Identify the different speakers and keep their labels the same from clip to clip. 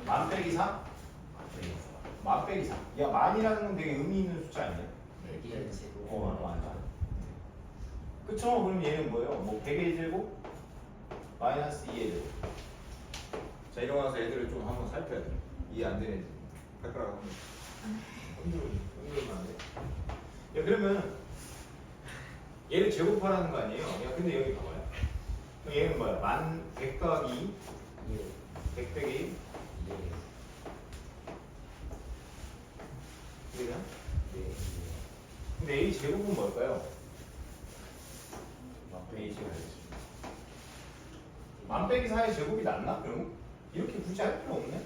Speaker 1: 만 빼기 4? 만 빼기 4. 야, 만이라는 건 되게 의미 있는 숫자 아니야? 맞아. 그쵸? 그럼 얘는 뭐예요? 뭐 100의 제곱 마이너스 2의 제곱. 자, 이러고 나서 애들을 좀 한번 살펴야 돼. 이해 안 되는 애들. 발가락 한번 흔들면 안 돼. 야, 그러면 얘를 제곱하라는 거 아니에요? 야, 근데 여기 봐봐요. 그럼 얘는 뭐야? 만 100 더하기 100 빼기 이래요? 근데 A 제곱은 뭘까요? A 제곱. 만 빼기 4의 제곱이 낫나? 그러면? 이렇게 굳이 할 필요 없네?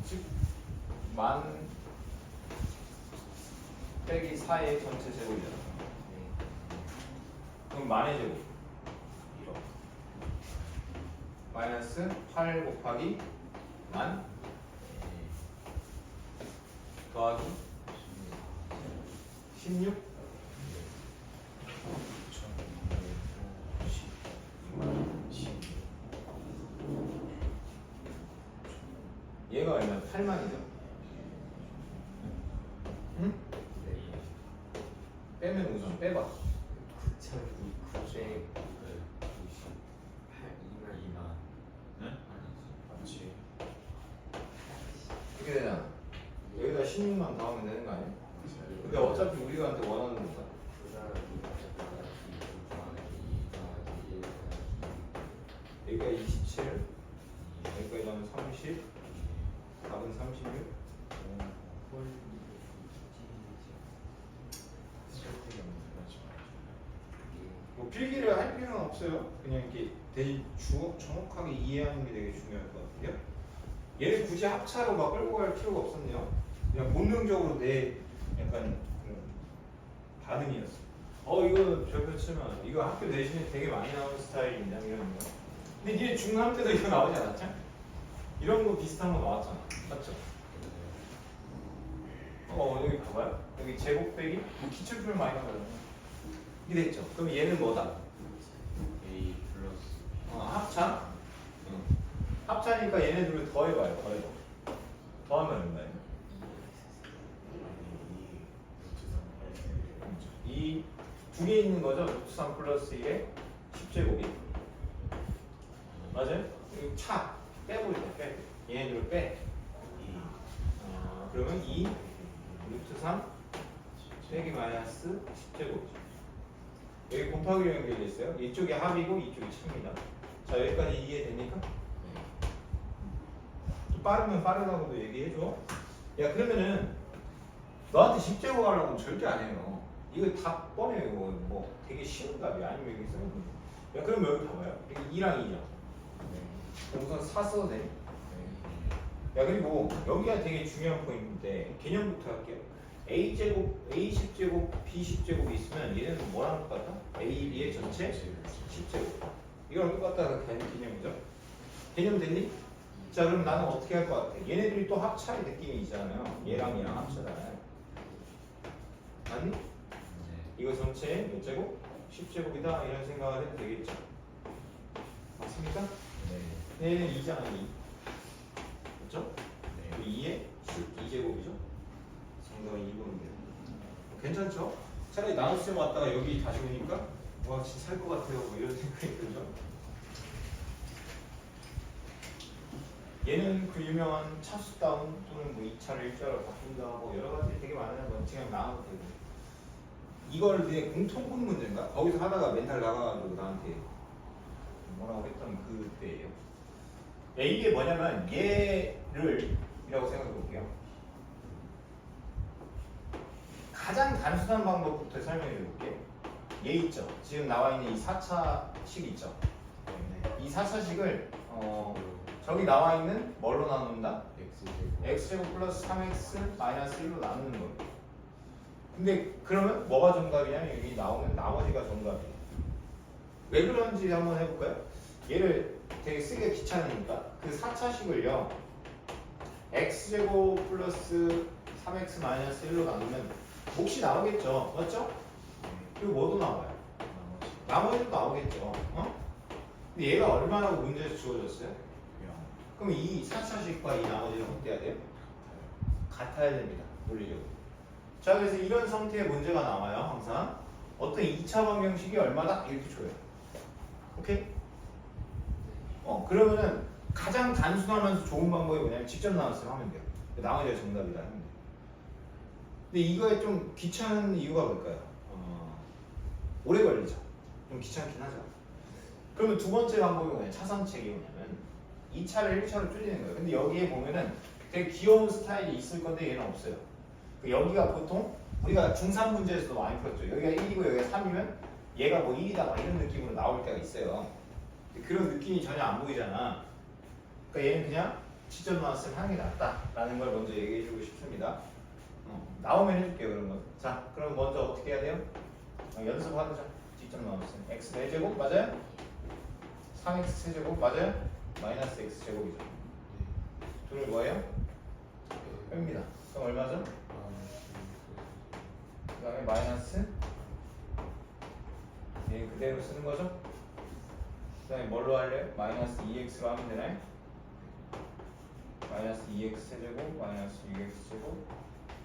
Speaker 1: 즉, 만 빼기 4의 전체 제곱이잖아. 그럼 만의 제곱 1억 마이너스 8 곱하기 만 더하기 16 얘가 얼마야? 8만이죠? 응? 빼면 우선 빼봐.
Speaker 2: 9,998
Speaker 1: 이렇게 되잖아. 여기다 16만 더하면 되는 거 아니야? 근데 어차피 우리가 원하는 거니까. 여기가 27, 여기까지 하면 30, 답은 36. 뭐 필기를 할 필요는 없어요. 그냥 이렇게 정확하게 이해하는 게 되게 중요할 것 같아요. 얘를 굳이 합차로 막 끌고 갈 필요가 없었네요. 그냥 본능적으로 내 약간 그런 반응이었어. 이거 별표 치면 이거 학교 내신에 되게 많이 나오는 스타일이냐 이런 거. 근데 니네 중3 때도 이거 나오지 않았죠? 이런 거 비슷한 거 나왔잖아. 맞죠? 여기 봐봐요. 여기 제곱 빼기 뭐 기출표를 많이 나오잖아. 이게 됐죠? 그럼 얘는 뭐다?
Speaker 2: A 플러스
Speaker 1: 합차? 합차니까 얘네들을 더해봐요. 더하면 얼마예요? 이 두 개 있는 거죠? 루트 3 플러스 1의 10제곱이 맞아요? 이거 차 빼버리자. 빼. 얘네들을 빼. 그러면 2 루트 3 빼기 마이너스 10제곱이죠. 여기 곱하기로 연결돼 있어요. 이쪽이 합이고 이쪽이 차입니다. 자, 여기까지 이해됩니까? 빠르면 빠르다고도 얘기해줘. 야, 그러면은 너한테 10제곱 하려고 절대 안 해요. 이거 다 뻔해요. 뭐 되게 쉬운 답이 아니면 여기 써있는 거. 야, 그럼 여기 봐봐요. 여기 2랑 2죠. 그럼 우선 4 써도 돼. 야, 그리고 여기가 되게 중요한 포인트인데 개념부터 할게요. A제곱, A10제곱, B10제곱이 있으면 얘네는 뭐랑 똑같다? A, B의 전체 10제곱. 이거랑 똑같다는 개념이죠. 개념 됐니? 자, 그럼 나는 어떻게 할 것 같아? 얘네들이 또 합차의 느낌이 있잖아요. 얘랑 얘랑 합차잖아요. 아니? 이거 전체 몇 제곱? 10제곱이다 이런 생각을 해도 되겠죠. 맞습니까? 얘는 2잖아, 2. 그렇죠? 2에 12제곱이죠. 정답은 2번입니다. 괜찮죠? 차라리 나눗셈 왔다가 여기 다시 오니까 와 진짜 살 것 같아요 뭐 이런 생각이 들죠. 얘는 그 유명한 차수 다운 또는 뭐 2차를 1차로 바꾼다 뭐 여러 가지 되게 많아요. 뭐 그냥 나와도 되고. 이걸 내 공통분 문제인가? 거기서 하다가 멘탈 나가가지고 나한테 뭐라고 했던 그때예요. 이게 뭐냐면 얘를 이라고 생각해 볼게요. 가장 단순한 방법부터 설명해 볼게요. 얘 있죠? 지금 나와 있는 이 4차식 있죠? 이 4차식을 저기 나와 있는 뭘로 나눈다? x제곱 플러스 3x 마이너스 1로 나누는 거예요. 근데 그러면 뭐가 정답이냐면 여기 나오는 나머지가 정답이에요. 왜 그런지 한번 해볼까요? 얘를 되게 쓰기가 귀찮으니까 그 4차식을요 x제곱 플러스 3x 마이너스 1로 나누면 몫이 나오겠죠. 맞죠? 그리고 뭐도 나와요? 나머지도 나오겠죠. 근데 얘가 얼마라고 문제에서 주어졌어요? 그럼 이 4차식과 이 나머지는 어때야 돼요? 같아야 됩니다. 논리적으로. 자, 그래서 이런 상태의 문제가 나와요. 항상 어떤 2차 방정식이 얼마다? 이렇게 줘요. 오케이? 그러면은 가장 단순하면서 좋은 방법이 뭐냐면 직접 나눴으면 하면 돼요. 나머지가 정답이다 하면 돼요. 근데 이거에 좀 귀찮은 이유가 뭘까요? 오래 걸리죠. 좀 귀찮긴 하죠. 그러면 두 번째 방법이 뭐냐면 차선책이 뭐냐면 2차를 1차로 줄이는 거예요. 근데 여기에 보면은 되게 귀여운 스타일이 있을 건데 얘는 없어요. 여기가 보통 우리가 중3 문제에서도 많이 풀었죠. 여기가 1이고 여기가 3이면 얘가 뭐 1이다 막 이런 느낌으로 나올 때가 있어요. 근데 그런 느낌이 전혀 안 보이잖아. 그러니까 얘는 그냥 직접 나왔으면 하는 게 낫다라는 걸 먼저 얘기해주고 싶습니다. 나오면 해줄게요 그런 거. 자, 그럼 먼저 어떻게 해야 돼요? 연습하자. 직접 나왔으면 x 4제곱 맞아요? 3x 세제곱 맞아요? 마이너스 x 제곱이죠. 둘을 뭐예요? 뺍니다. 그럼 얼마죠? 그 다음에 마이너스 얘 그대로 쓰는 거죠? 그 다음에 뭘로 할래요? 마이너스 2x로 하면 되나요? 마이너스 2x 세제곱 마이너스 6x 제곱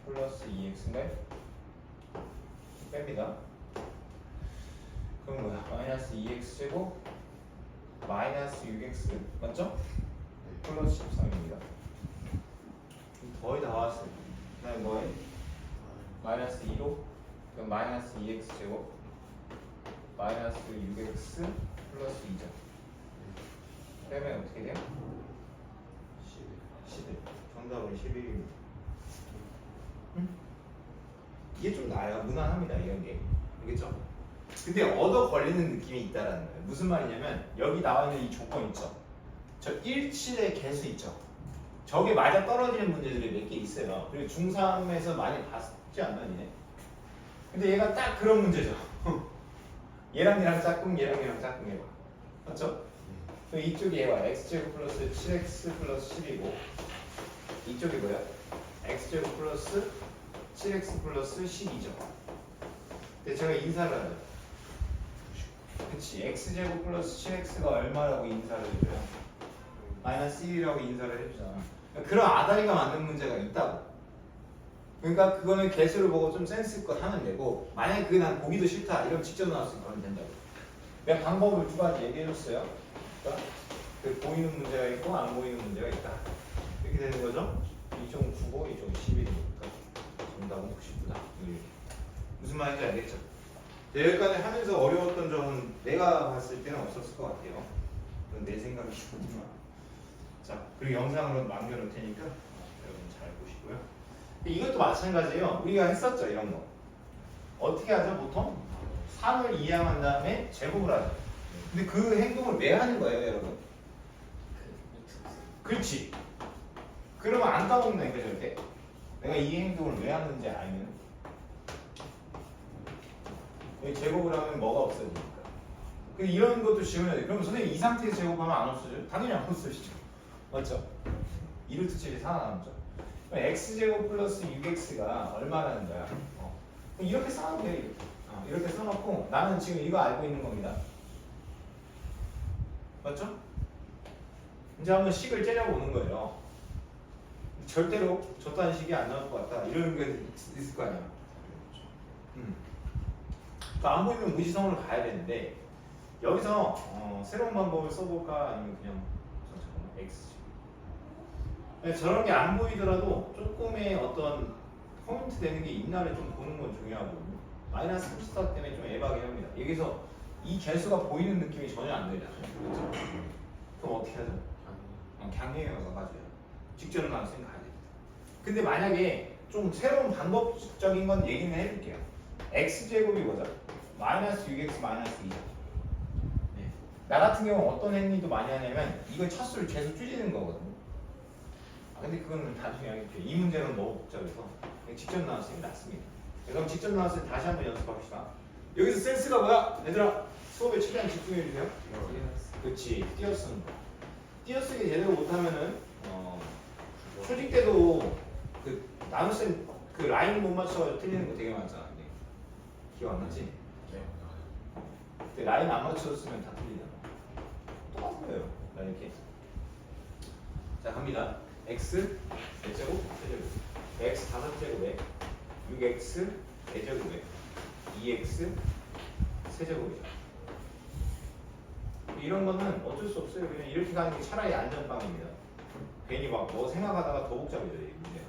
Speaker 1: 플러스 2x인가요? 뺍니다. 그럼 뭐야? 마이너스 2x 제곱 마이너스 6x 맞죠? 플러스 13입니다. 거의 다 왔어요. 그 다음에 뭐예요? 마이너스 2로 그럼 마이너스 2x 제곱 마이너스 6x 플러스 2죠. 빼면 어떻게 돼요? 11. 정답은 11입니다. 응? 이게 좀 나아요. 무난합니다. 이런 게. 알겠죠? 근데 얻어 걸리는 느낌이 있다라는 거예요. 무슨 말이냐면 여기 나와 있는 이 조건 있죠. 저 17의 개수 있죠. 저게 맞아 떨어지는 문제들이 몇 개 있어요. 그리고 중3에서 많이 봤지 않나 니네? 근데 얘가 딱 그런 문제죠. 얘랑 얘랑 짝꿍 얘랑 얘랑 짝꿍 해봐. 맞죠? 이쪽이 얘와 x제곱 플러스 7x 플러스 10이고 이쪽이 뭐야? x제곱 플러스 7x 플러스 12죠. 근데 제가 인사를 하죠. 그치, x제곱 플러스 7x가 얼마라고 인사를 해줘요? 마이너스 1이라고 인사를 해주잖아. 그런 아다리가 맞는 문제가 있다고. 그러니까 그거는 개수를 보고 좀 센스껏 하면 되고, 만약에 그게 난 보기도 싫다 이러면 직접 나왔으면 그러면 된다고. 내가 방법을 두 가지 얘기해줬어요. 그러니까 그 보이는 문제가 있고 안 보이는 문제가 있다. 이렇게 되는 거죠. 이쪽은 9고 이쪽은 11이니까 정답은 99다. 무슨 말인지 알겠죠? 여기까지 하면서 어려웠던 점은 내가 봤을 때는 없었을 것 같아요. 그건 내 생각이지만. 자, 그리고 영상으로 남겨놓을 테니까 여러분 잘 보시고요. 이것도 마찬가지예요. 우리가 했었죠, 이런 거. 어떻게 하죠, 보통? 3을 이항한 다음에 제곱을 하죠. 근데 그 행동을 왜 하는 거예요, 여러분? 그렇지. 그러면 안 까먹는다니까, 절대. 내가 이 행동을 왜 하는지 알면. 여기 제곱을 하면 뭐가 없어지니까. 이런 것도 지워야 돼. 그럼 선생님 이 상태에서 제곱하면 안 없어져요? 당연히 안 없어지죠. 맞죠? 2루트 7이 살아남죠. 그럼 x제곱 플러스 6x가 얼마라는 거야? 그럼 이렇게 써놓으면 돼요. 이렇게. 이렇게 써놓고 나는 지금 이거 알고 있는 겁니다. 맞죠? 이제 한번 식을 째려보는 거예요. 절대로 저딴 식이 안 나올 것 같다. 이런 게 있을 거 아니야. 그러니까 안 보이면 무지성으로 가야 되는데 여기서 새로운 방법을 써볼까 아니면 그냥 잠깐만 x 저런 게 안 보이더라도 조금의 어떤 포인트 되는 게 있나를 좀 보는 건 중요하거든요. 마이너스 34 때문에 좀 애박이 합니다. 여기서 이 개수가 보이는 느낌이 전혀 안 들잖아요. 그렇죠? 그럼 어떻게 하죠? 강행해서 가져요. 직전을 나왔으니까 가야 됩니다. 근데 만약에 좀 새로운 방법적인 건 얘기는 해줄게요. x제곱이 뭐죠? 마이너스 6x 마이너스 2죠. 네. 나 같은 경우는 어떤 행위도 많이 하냐면 이걸 차수를 계속 줄이는 거거든요. 근데 그건 나중에 알겠죠. 이 문제는 너무 복잡해서 직접 나왔으면 낫습니다. 그럼 직접 나왔을 때 다시 한번 연습합시다. 여기서 센스가 뭐야? 얘들아 수업에 최대한 집중해주세요. 그렇지. 띄어쓰는 거. 띄어쓰기 제대로 못하면은 초직 때도 그 나눗셈 그 라인 못 맞춰서 틀리는 거 되게 많잖아. 기억 안 나지? 네. 근데 라인 안 맞춰서 쓰면 다 틀리잖아. 똑같은 거예요. 나 이렇게 갑니다. x 제곱 세제곱 x 5제곱에 6x 제곱에 2x 세제곱이죠. 이런 거는 어쩔 수 없어요. 그냥 이렇게 가는 게 차라리 안전빵입니다. 괜히 막 뭐 생각하다가 더 복잡해져요. 이 문제.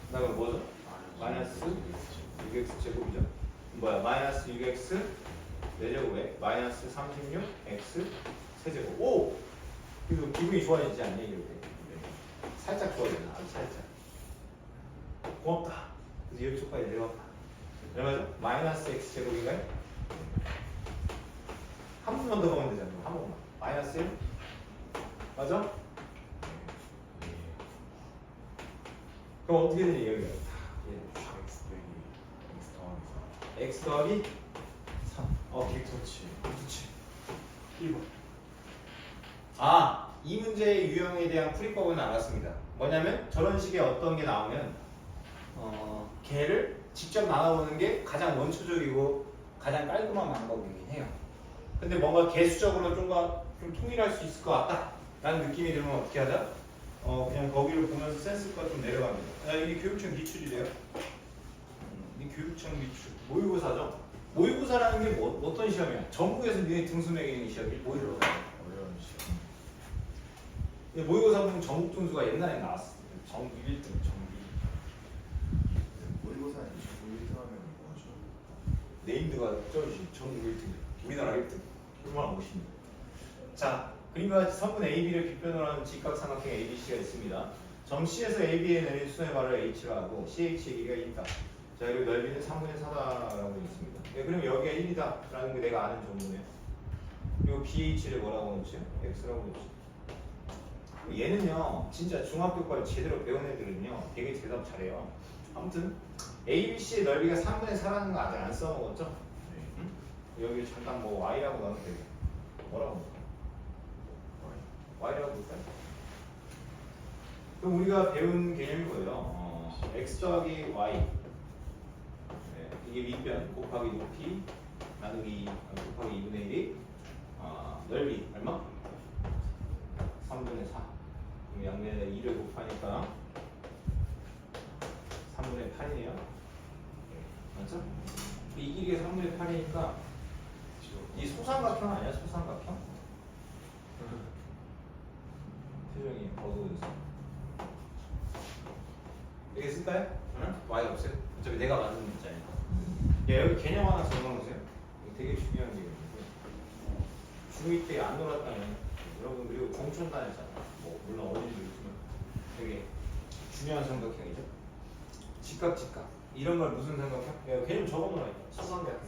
Speaker 1: 그다음에 뭐죠? 마이너스 6x 제곱이죠. 뭐야? 마이너스 6x 4제곱에 마이너스 36x 세제곱. 오! 그래도 기분이 좋아지지 않니? 이럴 때. 살짝 좋아지나? 아주 살짝. 고맙다. 그래서 여기 쪽까지 내려왔다. 얼마죠? 마이너스 x 제곱인가요? 한 번만 더 가면 되잖아요. 한 번만. 마이너스 1. 맞아? 그럼 어떻게 되니 여기가? x 더하기 3.
Speaker 2: 빅터치.
Speaker 1: 그렇지. 1번. 아, 이 문제의 유형에 대한 풀이법은 알았습니다. 뭐냐면 저런 식의 어떤 게 나오면 걔를 직접 나눠보는 게 가장 원초적이고 가장 깔끔한 방법이긴 해요. 근데 뭔가 개수적으로 좀 통일할 수 있을 것 같다 라는 느낌이 들면 어떻게 하자? 그냥 거기를 보면서 센스가 좀 내려갑니다. 이게 교육청 기출이래요. 이 교육청 기출 모의고사죠. 모의고사라는 게 어떤 시험이야? 전국에서 니네 등수 매기는 시험이 모의고사.
Speaker 2: 어려운 시험.
Speaker 1: 모의고사 보면 전국 등수가 옛날에 나왔어. 전국 1등, 전국 1등.
Speaker 2: 모의고사는 전국 1등 하면 뭐죠?
Speaker 1: 네임드가 쩌지 전국 1등. 우리나라 1등. 얼마나 멋있니? 자, 그림과 같이 선분 AB를 빗변으로 하는 직각삼각형 ABC가 있습니다. 점 C에서 AB에 내린 수의 말을 H라 하고 CH의 길이가 있다. 자, 그리고 넓이는 3분의 4다라고 있습니다. 그럼 여기가 1이다 라는 게 내가 아는 정보네요. 그리고 BH를 뭐라고 놓지? X라고 놓지. 얘는요, 진짜 중학교까지 제대로 배운 애들은요, 되게 대답 잘해요. 아무튼 ABC의 넓이가 3분의 4라는 거 아직 안 써먹었죠?
Speaker 2: 네.
Speaker 1: 응? 여기 잠깐 뭐 Y라고 넣으면 되겠다. 뭐라고 넣을까? Y라고 볼까요? 그럼 우리가 배운 개념이 뭐예요? X 더하기 Y. 네, 이게 밑변 곱하기 높이 나누기 곱하기 2분의 1이 넓이 얼마? 3분의 4. 그럼 양면에 2를 곱하니까 3분의 8이네요. 맞죠? 이 길이가 3분의 8이니까 이 소삼각형 아니야? 소삼각형? 표정이 어두워졌어. 여기 쓸까요? 응? Y 없어요? 어차피 내가 만든 문자예요. 여기 개념 하나 적어놓으세요. 이거 되게 중요한 게 있는데 중2 때 안 놀았다면 여러분 그리고 공촌 다녔잖아. 뭐 물론 어린이도 있지만 되게 중요한 삼각형이죠. 직각 이런 걸 무슨 삼각형? 개념 적어놓으라. 소삼각형.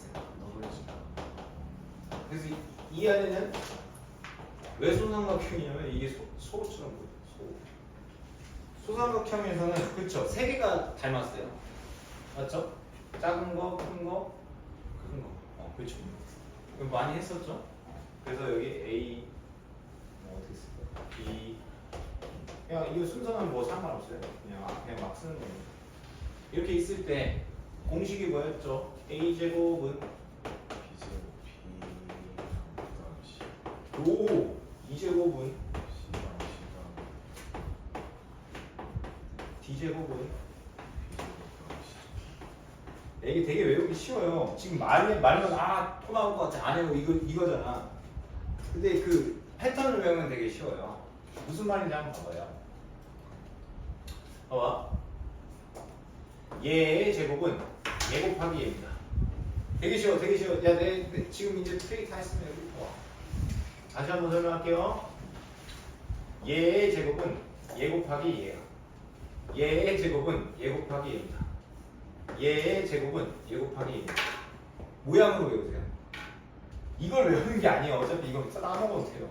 Speaker 1: 그래서 이 안에는 왜 소삼각형이냐면 이게 소처럼 보여요. 소삼각형에서는 그쵸 세 개가 닮았어요. 맞죠? 작은 거, 큰 거, 큰 거. 그렇죠. 그럼 많이 했었죠. 그래서 여기 A 어떻게 쓸까? B 그냥 이거 순서는 뭐 상관없어요. 그냥 막 쓰는 거예요. 이렇게 있을 때 공식이 뭐였죠? A 제곱은 오 2제곱은 D제곱은 이게 되게 외우기 쉬워요. 지금 말만 토 나올 것 같아. 안 해도 이거잖아. 근데 그 패턴을 외우면 되게 쉬워요. 무슨 말인지 한번 봐봐요. 봐봐. 얘의 제곱은 얘 곱하기 얘입니다. 되게 쉬워. 야, 내 지금 이제 트레이 다 했으면 여기 봐. 다시 한번 설명할게요. 얘의 제곱은 얘 곱하기 얘야. 얘의 제곱은 얘 곱하기 얘입니다. 얘의 제곱은 얘 곱하기 얘입니다. 모양으로 외우세요. 이걸 외우는 게 아니에요. 어차피 이거 까먹어도 돼요.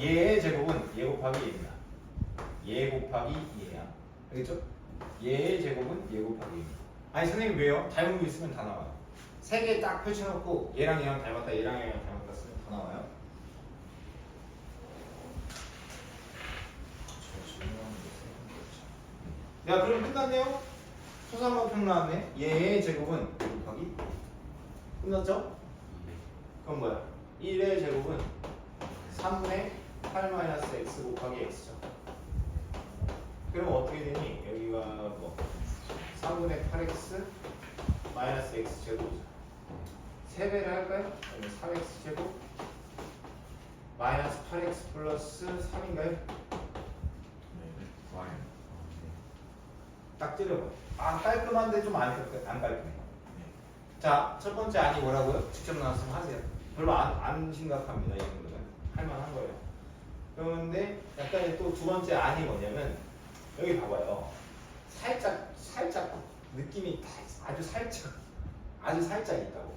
Speaker 1: 얘의 제곱은 얘 곱하기 얘입니다. 얘 곱하기 얘야. 알겠죠? 얘의 제곱은 얘 곱하기 얘입니다. 아니 선생님 왜요? 닮은 거 있으면 다 나와요. 세 개 딱 펼쳐놓고 얘랑 얘랑 닮았다 얘랑 얘랑 닮았다 쓰면 다 나와요. 야 그럼 끝났네요? 소삼각형 나왔네. 얘의 제곱은 곱하기 끝났죠? 그럼 뭐야? 1의 제곱은 3 3분의 8 마이너스 x 곱하기 x죠. 그럼 어떻게 되니? 여기가 뭐 3분의 8x 마이너스 x 제곱이죠. 3배를 할까요? 아니면 3x 제곱 마이너스 8x 플러스 3인가요?
Speaker 2: 네. 와인.
Speaker 1: 딱 찌려봐요. 아 깔끔한데 좀 안 깔끔해. 자, 첫 번째 안이 뭐라고요? 직접 나왔으면 하세요. 별로 안 심각합니다. 이 정도는 할만한 거예요. 그런데 약간 또 두 번째 안이 뭐냐면 여기 봐봐요. 살짝 느낌이 아주 살짝 있다고.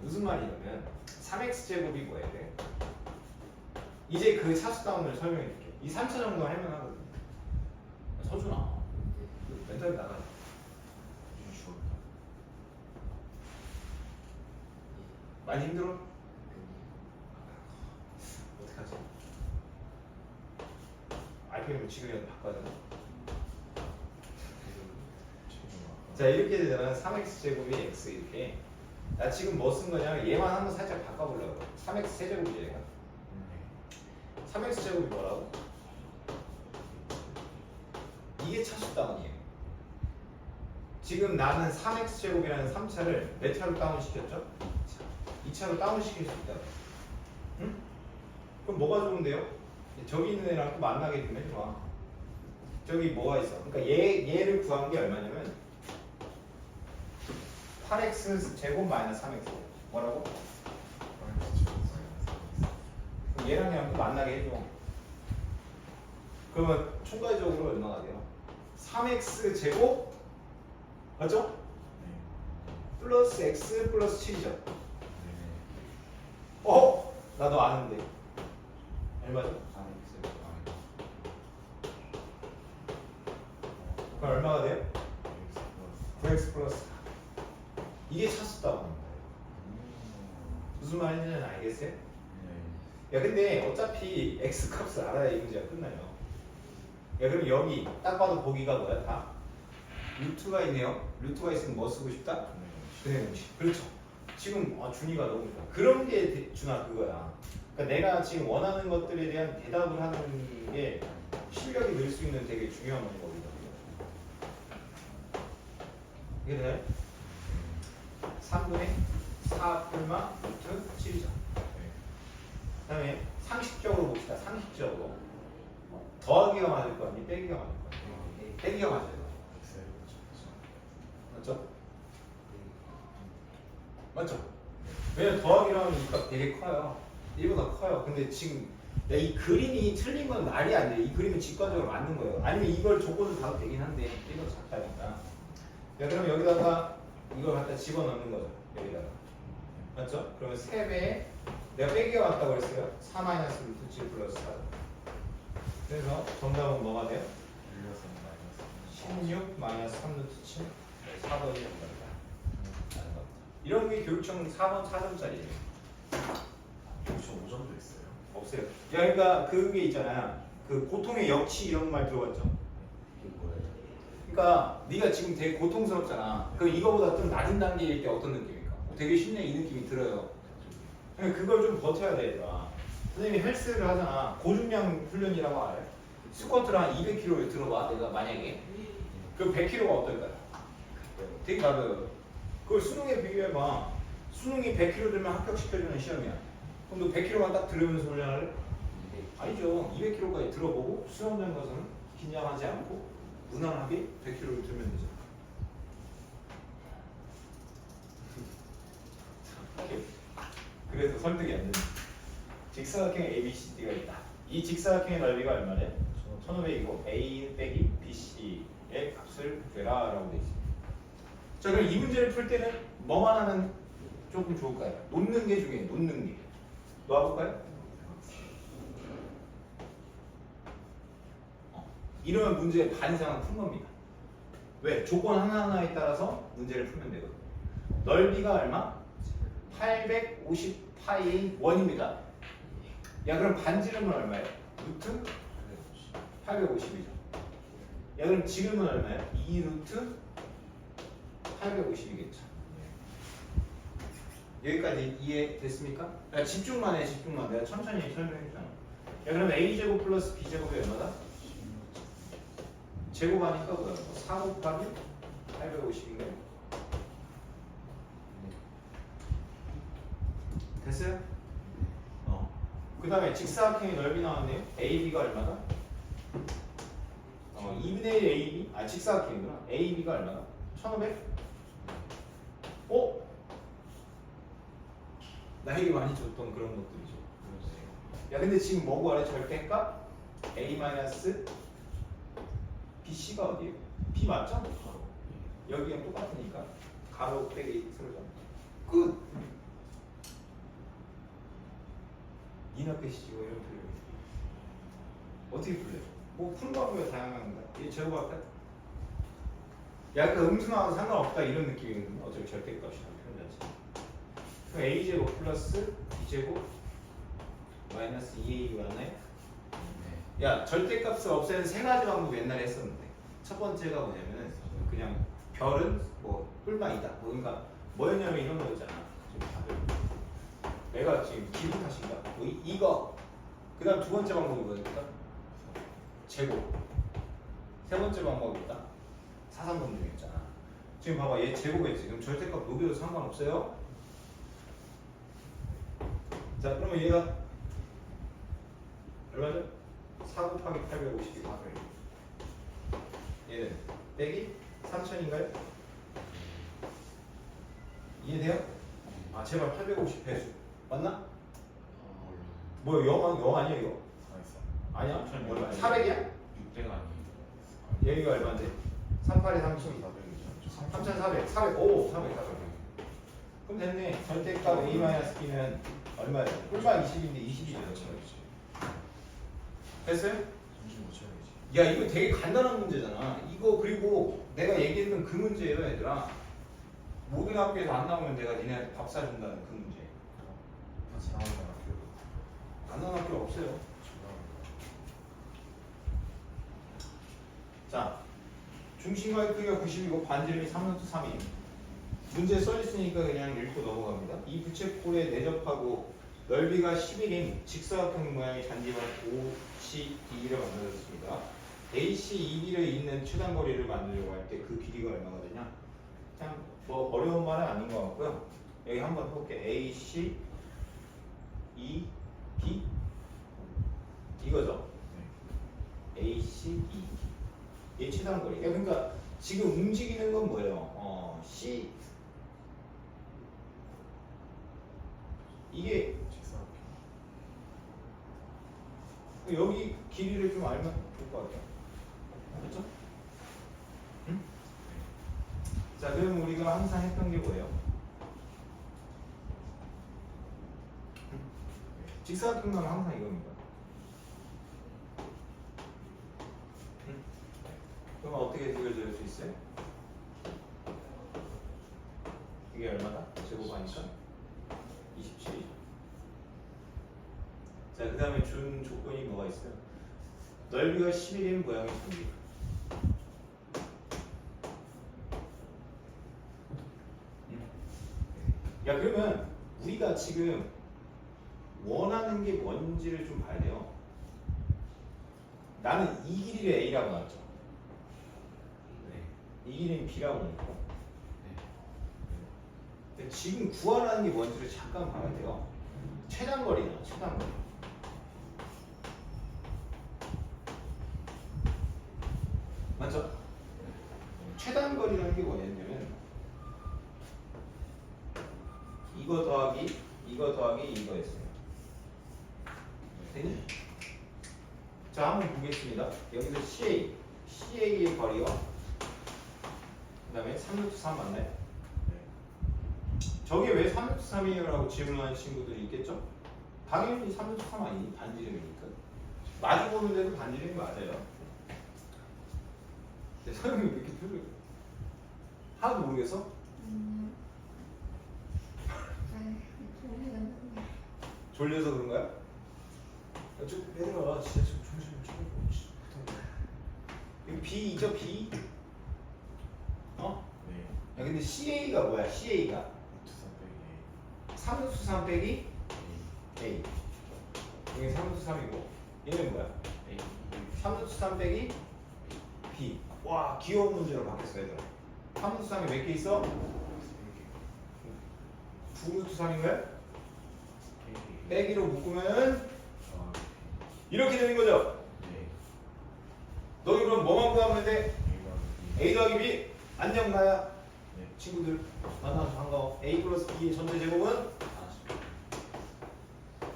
Speaker 1: 무슨 말이냐면 3x 제곱이 뭐예요? 이제 그 차수다운을 설명해 줄게. 이 3차 정도 할만 하거든. 서준아, 멘탈이 나가. 많이 힘들어? 어떡하지? 아이패드면 지금이라도 바꿔야 되나? 자 이렇게 되잖아. 3x 제곱이 x 이렇게. 나 지금 뭐 쓴 거냐면 얘만 한번 살짝 바꿔보려고. 3x 세제곱이 얘가. 3x 제곱이 뭐라고? 이게 차수다운이에요. 지금 나는 3x 제곱이라는 3차를 몇 차로 다운시켰죠? 2차로 다운시킬 수 있다. 응? 그럼 뭐가 좋은데요? 저기 있는 애랑 또 만나게 되면 좋아. 저기 뭐가 있어? 그러니까 얘를 구한 게 얼마냐면 8x 제곱 마이너스 3x 뭐라고? 그럼 얘랑 얘랑 또 만나게 해줘. 그러면 총괄적으로 얼마가 돼요? 3x 제곱 맞죠? 플러스 x 플러스 7이죠. 나도 아는데 얼마죠? 그럼 얼마가 돼요? 9x 플러스 4. 이게 차수다운입니다. 무슨 말인지는 알겠어요? 야 근데 어차피 x 값을 알아야 이 문제가 끝나요. 야 그럼 여기 딱 봐도 보기가 뭐야 다? 루트가 있네요. 루트가 있으면 뭐 쓰고 싶다? 근해 공식. 그렇죠. 지금 준이가 너무 좋아. 그런 게 준아 그거야. 그러니까 내가 지금 원하는 것들에 대한 대답을 하는 게 실력이 늘 수 있는 되게 중요한 방법이거든요. 이게 돼요? 3분의 4 풀마 루트 7이죠. 그 다음에 상식적으로 봅시다. 상식적으로 더하기가 맞을 거 아니 빼기가 맞을 거 아니 빼기가 맞아요. 맞죠? 맞죠? 왜냐면 더하기라면 이 값 되게 커요. 1보다 커요. 근데 지금 이 그림이 틀린 건 말이 안 돼. 이 그림은 직관적으로 맞는 거예요. 아니면 이걸 조건을 봐도 되긴 한데 1보다 작다니까. 야 그럼 여기다가 이걸 갖다 집어넣는 거죠. 여기다가. 맞죠? 그러면 3배에 내가 빼기가 맞다고 그랬어요. 4 마이너스 루트 7 플러스 4. 그래서 정답은 뭐가 돼요? 16 마이너스 3 루트 7. 4번이 정답이다. 이런 게 교육청 4번 4점짜리예요.
Speaker 2: 혹시 5점도 있어요?
Speaker 1: 없어요. 야, 그러니까 그게 있잖아. 그 고통의 역치 이런 말 들어봤죠?
Speaker 2: 이게 뭐예요?
Speaker 1: 그러니까 네가 지금 되게 고통스럽잖아. 그럼 이거보다 좀 낮은 단계일 때 어떤 느낌일까? 되게 쉽네 이 느낌이 들어요. 그러니까 그걸 좀 버텨야 돼, 얘들아. 선생님이 헬스를 하잖아. 고중량 훈련이라고 알아요? 스쿼트를 한 200kg 들어봐. 내가 만약에 그 100kg가 어떨까요? 되게 가벼워요. 그걸 수능에 비교해봐. 수능이 100kg 들면 합격시켜주는 시험이야. 그럼 너 100kg만 딱 들으면서 훈련할래? 아니죠. 200kg까지 들어보고 수영장 가서는 긴장하지 않고 무난하게 100kg를 들면 되죠. 그래서 설득이 안 됩니다. 직사각형 ABCD가 있다. 이 직사각형의 넓이가 얼마래? 1500이고 A 빼기 BC의 값을 구해라 라고 되어 있습니다. 자 그럼 이 문제를 풀 때는 뭐만 하면 조금 좋을까요? 놓는 게 중요해요. 놓는 게. 놓아볼까요? 이러면 문제의 반 이상은 푼 겁니다. 왜? 조건 하나하나에 따라서 문제를 풀면 되거든요. 넓이가 얼마? 850파이인 원입니다. 야 그럼 반지름은 얼마예요? 루트 850이죠. 야 그럼 지름은 얼마예요? 2 루트 850이겠죠. 여기까지 이해됐습니까? 야, 집중만 해, 집중만. 내가 천천히 설명해주잖아. 야, 그럼 a제곱 플러스 b제곱이 얼마다? 제곱하니까 뭐야? 4 곱하기 850인가요? 됐어요? 그 다음에 직사각형의 넓이 나왔네요. AB가 얼마다? 2분의 1 AB? 아, 직사각형이구나. AB가 얼마다? 1500? 나에게 많이 줬던 그런 것들이죠. 야, 근데 지금 뭐 구하래? 절대값? A 마이너스 BC가 어디에요? B 맞죠? 여기랑 똑같으니까 가로 빼기 세로잖아. 끝! 이나 빼시지 뭐 이런 표현. 어떻게 풀려? 뭐 푸는 방법이 다양합니다. 얘 제곱할까? 야, 그 음수나와도 상관없다 이런 느낌이거든. 어차피 절대값이라는 표현 자체. 그럼 a제곱 플러스 b제곱 마이너스 2a가 왔나요? 야, 절대값을 없애는 세 가지 방법 옛날에 했었는데 첫 번째가 뭐냐면은 그냥 별은 뭐 뿔망이다. 뭐 그러니까 뭐였냐면 이런 거였잖아. 지금 다들 내가 지금 기분 탓인가? 뭐 이거. 그다음 두 번째 방법이 뭐였을까? 제곱. 세 번째 방법이 있다. 사상검 중에 있잖아. 지금 봐봐, 얘 제곱했지. 그럼 절대값 녹여도 상관없어요. 자, 그러면 얘가 얼마죠? 4 곱하기 850이 400. 얘는 빼기 3000인가요? 이해돼요? 아, 제발 850 배수. 맞나? 뭐야, 영 아니야 이거? 아니야? 얼마? 400이야?
Speaker 2: 6대가 아니에요.
Speaker 1: 여기가 얼마인데? 38에 30. 3400. 400. 오, 400. 그럼 됐네. 절대값 A-B는 얼마야? 꿀만 20인데 20이죠. 됐어요?
Speaker 2: 정신 못 차리지.
Speaker 1: 야, 이거 되게 간단한 문제잖아. 이거 그리고 내가 얘기했던 그 문제예요, 얘들아. 모든 학교에서 안 나오면 내가 니네 밥 사준다는 그 문제.
Speaker 2: 같이 나오는 학교.
Speaker 1: 안 나오는 학교 없어요. 자, 중심과의 크기가 90이고 반지름이 3루트 3이에요. 문제 써있으니까 그냥 읽고 넘어갑니다. 이 부채꼴에 내접하고 넓이가 11인 직사각형 모양의 잔디와 OCD를 만들었습니다. AC, EB를 잇는 최단 거리를 만들려고 할 때 그 길이가 얼마가 되냐? 그냥 뭐 어려운 말은 아닌 것 같고요. 여기 한번 해볼게. AC, EB 이거죠? AC, EB 얘 최단 거리. 그러니까 지금 움직이는 건 뭐예요? C 이게 여기 길이를 좀 알면 좋을 것 같아요. 그렇죠? 응? 자, 그럼 우리가 항상 했던 게 뭐예요? 직사각형은 항상 이겁니다. 응? 그럼 어떻게 그려질 수 있어요? 이게 얼마다? 제곱하니까 27이죠. 자, 그 다음에 준 조건이 뭐가 있어요? 넓이가 11인 모양의 잔디. 야, 그러면 우리가 지금 원하는 게 뭔지를 좀 봐야 돼요. 나는 이 길이를 A라고 나왔죠. 이 길이는 B라고 나왔고. 근데 지금 구하라는 게 뭔지를 잠깐 봐야 돼요. 최단거리나 최단거리. 맞죠? 최단거리라는 게 뭐냐면 이거 더하기 이거였어요. 되니? 자, 한번 보겠습니다. 여기서 CA의 거리와 그 다음에 3루트 3 맞나요? 저게 왜 3루트 3이에요? 라고 질문하는 친구들이 있겠죠? 당연히 3루트 3 아니니? 반지름이니까. 마주 보는데도 반지름이 맞아요. 근데 서영이 왜 이렇게 표정이 하나도 모르겠어? 졸려서 그런 거야? 야, 좀 내려와. 진짜 좀 정신을 차리고. 이거 B죠, B? 어?
Speaker 2: 네.
Speaker 1: 야, 근데 CA가 뭐야? CA가?
Speaker 2: 루트 300에
Speaker 1: 3루트 3 빼기 A. 여기 3루트 3이고 얘는 뭐야? 3루트 3 빼기 B. 와 귀여운 문제로 바뀌었어 얘들아. 3루트 3이 몇 개 있어? 2루트 3인 거야? 빼기로 묶으면 이렇게 되는 거죠. 너희 그럼 뭐만 구하면 돼? A 더하기 B. 안녕 나야. 친구들 만나서 반가워. A 플러스 B의 전체 제곱은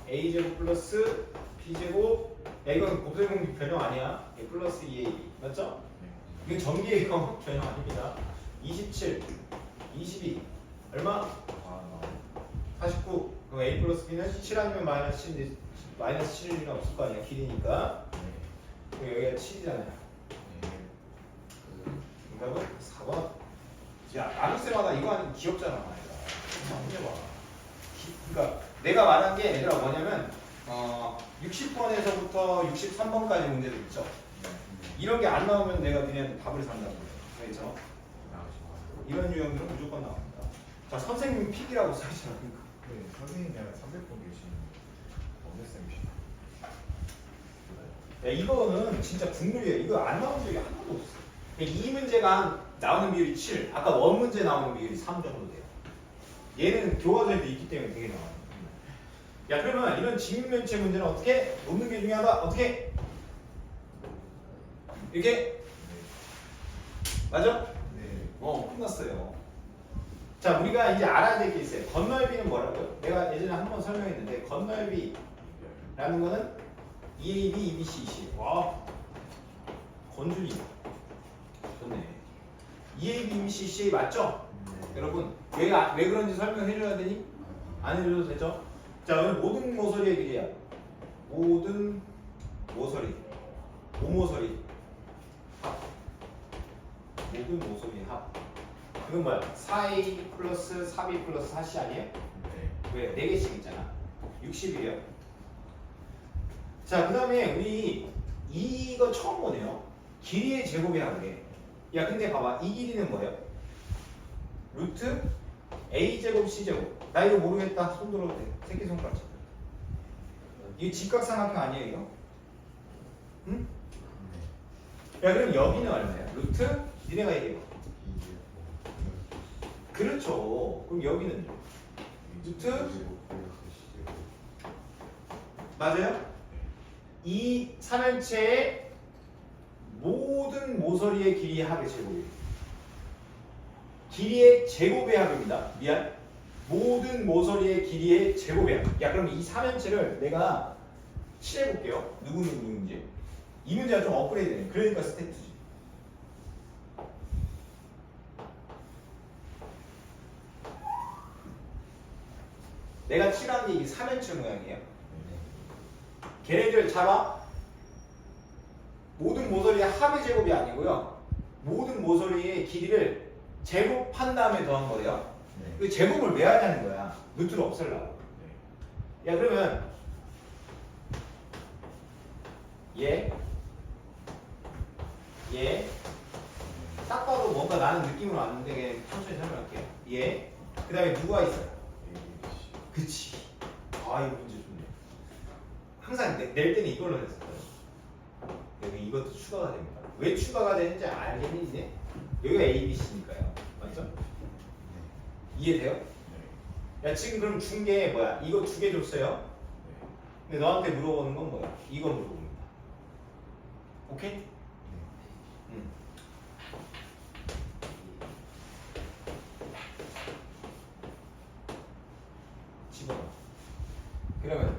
Speaker 1: A 제곱 플러스 B 제곱. 야 이건 곱셈공식 변형 아니야. A 플러스 2AB 맞죠? 이건 전기예요. 변형 아닙니다. 27, 22 얼마? 49. 그럼 A 플러스 B는 7 아니면 마이너스 7인데 마이너스 7일 리가 없을 거 아니야. 길이니까. 그럼 여기가 7이잖아요. 정답은 4번. 야, 나눗셈마다 이거 아니면 귀엽잖아. 한번 해봐. 그러니까 내가 말한 게 얘들아 뭐냐면 60번에서부터 63번까지 문제들 있죠. 이런 게 안 나오면 내가 그냥 답을 산다고 그래요. 그렇죠? 이런 유형들은 무조건 나옵니다. 자, 선생님 픽이라고 써있잖아.
Speaker 2: 선생님이 한 300번 계시는 엄내쌤이시다.
Speaker 1: 야, 이거는 진짜 국룰이에요. 이거 안 나온 적이 한 번도 없어. 이 문제가 나오는 비율이 7, 아까 원 문제 나오는 비율이 3 정도 돼요. 얘는 교과서에도 있기 때문에 되게 나와요. 야, 그러면 이런 직면체 문제는 어떻게? 놓는 게 중요하다. 어떻게? 이렇게? 맞아? 끝났어요. 자, 우리가 이제 알아야 될 게 있어요. 건널비는 뭐라고요? 내가 예전에 한 번 설명했는데 건널비라는 거는 EAB, EBC, EC. 와, 건준이. 좋네. EAB, EBC, EC 맞죠? 여러분, 왜 그런지 설명해줘야 되니? 안 해줘도 되죠? 자, 오늘 모든 모서리의 길이야. 모든 모서리. 모모서리. 합. 모든 모서리 합. 이건 뭐야? 4A 플러스 4B 플러스 4C 아니에요? 왜? 4개씩 있잖아. 60이에요. 자, 그 다음에 우리 이거 처음 보네요. 길이의 제곱이 하게. 야, 근데 봐봐. 이 길이는 뭐예요? 루트 A제곱 C제곱. 나 이거 모르겠다. 손 들어도 돼. 새끼손가락 쳐. 이게 직각삼각형 아니에요, 이거? 응? 야, 그럼 여기는 얼마야? 루트? 니네가 얘기해봐. 그렇죠. 그럼 여기는 루트? 맞아요? 이 삼형체의 모든 모서리의 길이의 합의 제곱이에요. 길이의 제곱의 합입니다. 미안. 모든 모서리의 길이의 제곱의 합. 야, 그럼 이 삼형체를 내가 칠해볼게요. 누구인지. 이 문제가 좀 업그레이드네. 그러니까 스태트지. 내가 칠한 게 이 삼형체 모양이에요. 걔네들 잡아. 모든 모서리의 합의 제곱이 아니고요. 모든 모서리의 길이를 제곱한 다음에 더한 거예요. 그 제곱을 왜 하냐는 거야. 루트를 없애려고. 야, 그러면 얘 딱 봐도 뭔가 나는 느낌으로 왔는데 그냥 천천히 설명할게요. 얘 그 다음에 누가 있어요? 그치. 아, 이거 문제 좋네. 항상 낼 때는 이걸로 했었어요. 여기 이것도 추가가 됩니다. 왜 추가가 되는지 알겠니 이제? 여기가 A, B, C니까요. 맞죠? 이해돼요? 야, 지금 그럼 준 게 뭐야? 이거 2개 줬어요. 근데 너한테 물어보는 건 뭐야? 이거 물어봅니다. 오케이? 응. 집어넣어. 그러면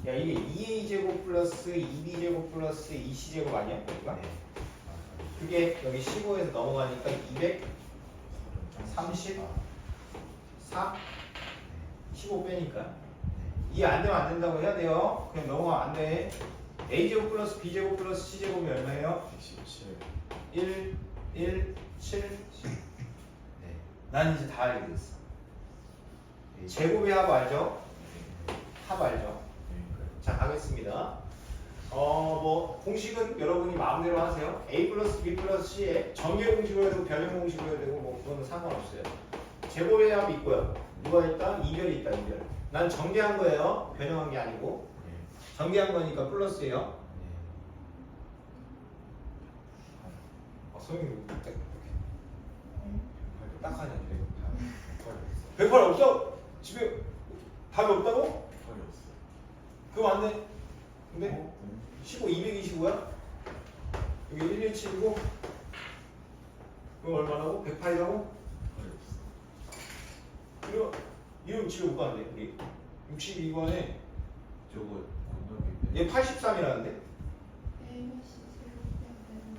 Speaker 1: 야, 이게 2a제곱 플러스 2b제곱 플러스 2c제곱 아니야? 여기가? 그게 여기 15에서 넘어가니까 234 15 빼니까 이해 안 되면 안 된다고 해야 돼요. 그냥 넘어가면 안 돼. a제곱 플러스 b제곱 플러스 c제곱이 얼마예요? 1, 1, 7. 난 이제 다 알게 됐어. 제곱의 합 알죠? 합 알죠? 자, 가겠습니다. 뭐 공식은 여러분이 마음대로 하세요. A 플러스 B 플러스 C에 정계 공식으로 해도 되고 변형 공식으로 해도 되고 뭐 그거는 상관없어요. 제곱의 합이 있고요. 뭐가 있다? 이별이 있다. 이별. 난 전개한 거예요. 변형한 게 아니고.
Speaker 2: 네.
Speaker 1: 전개한 거니까 플러스예요.
Speaker 2: 네.
Speaker 1: 소영이 딱 하냐?
Speaker 2: 108이었어.
Speaker 1: 108 없어? 집에 답이 없다고?
Speaker 2: 108이었어.
Speaker 1: 그거 안 돼. 근데 15, 225야? 여기 1179. 그거 얼마라고? 108이라고?
Speaker 2: 108이었어.
Speaker 1: 그리고 이름 집에 못 가는데 우리 62번에
Speaker 2: 저거 건너기.
Speaker 1: 얘 83이라는데?
Speaker 3: ABC 제곱해야 되는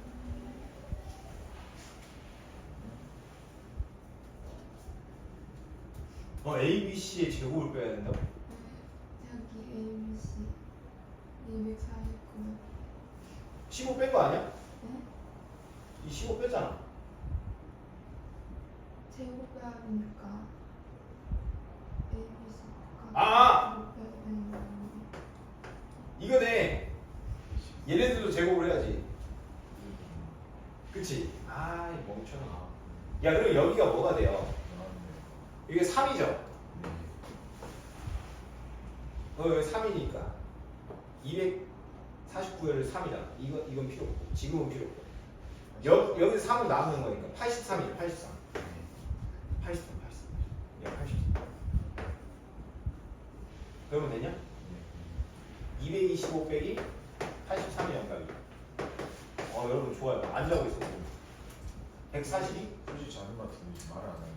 Speaker 1: ABC의 제곱을 빼야 된다고?
Speaker 3: 여기 ABC 249.
Speaker 1: 15 뺀 거 아니야?
Speaker 3: 네?
Speaker 1: 이 15 뺐잖아.
Speaker 3: 제곱해야 하니까 ABC가
Speaker 1: 아!
Speaker 3: 제곱해야 되는 거 아니에요?
Speaker 1: 이거네. 얘네들도 제곱을 해야지. 그치? 아, 이 멍청아. 야, 그럼 여기가 뭐가 돼요?
Speaker 2: 나왔네.
Speaker 1: 이게 3이죠?
Speaker 2: 네.
Speaker 1: 여기 3이니까 249회를 3이잖아. 이건 필요 없고 지금은 필요 없고 여기 3을 나누는 거니까 83이죠. 83.
Speaker 2: 네.
Speaker 1: 83. 야, 83. 그러면 되냐?
Speaker 2: 네.
Speaker 1: 225 빼기 83이 정답이. 여러분 좋아요. 안 자고 있어. 142?
Speaker 2: 솔직히 자는 것 같은데 지금 말을 안 하는데.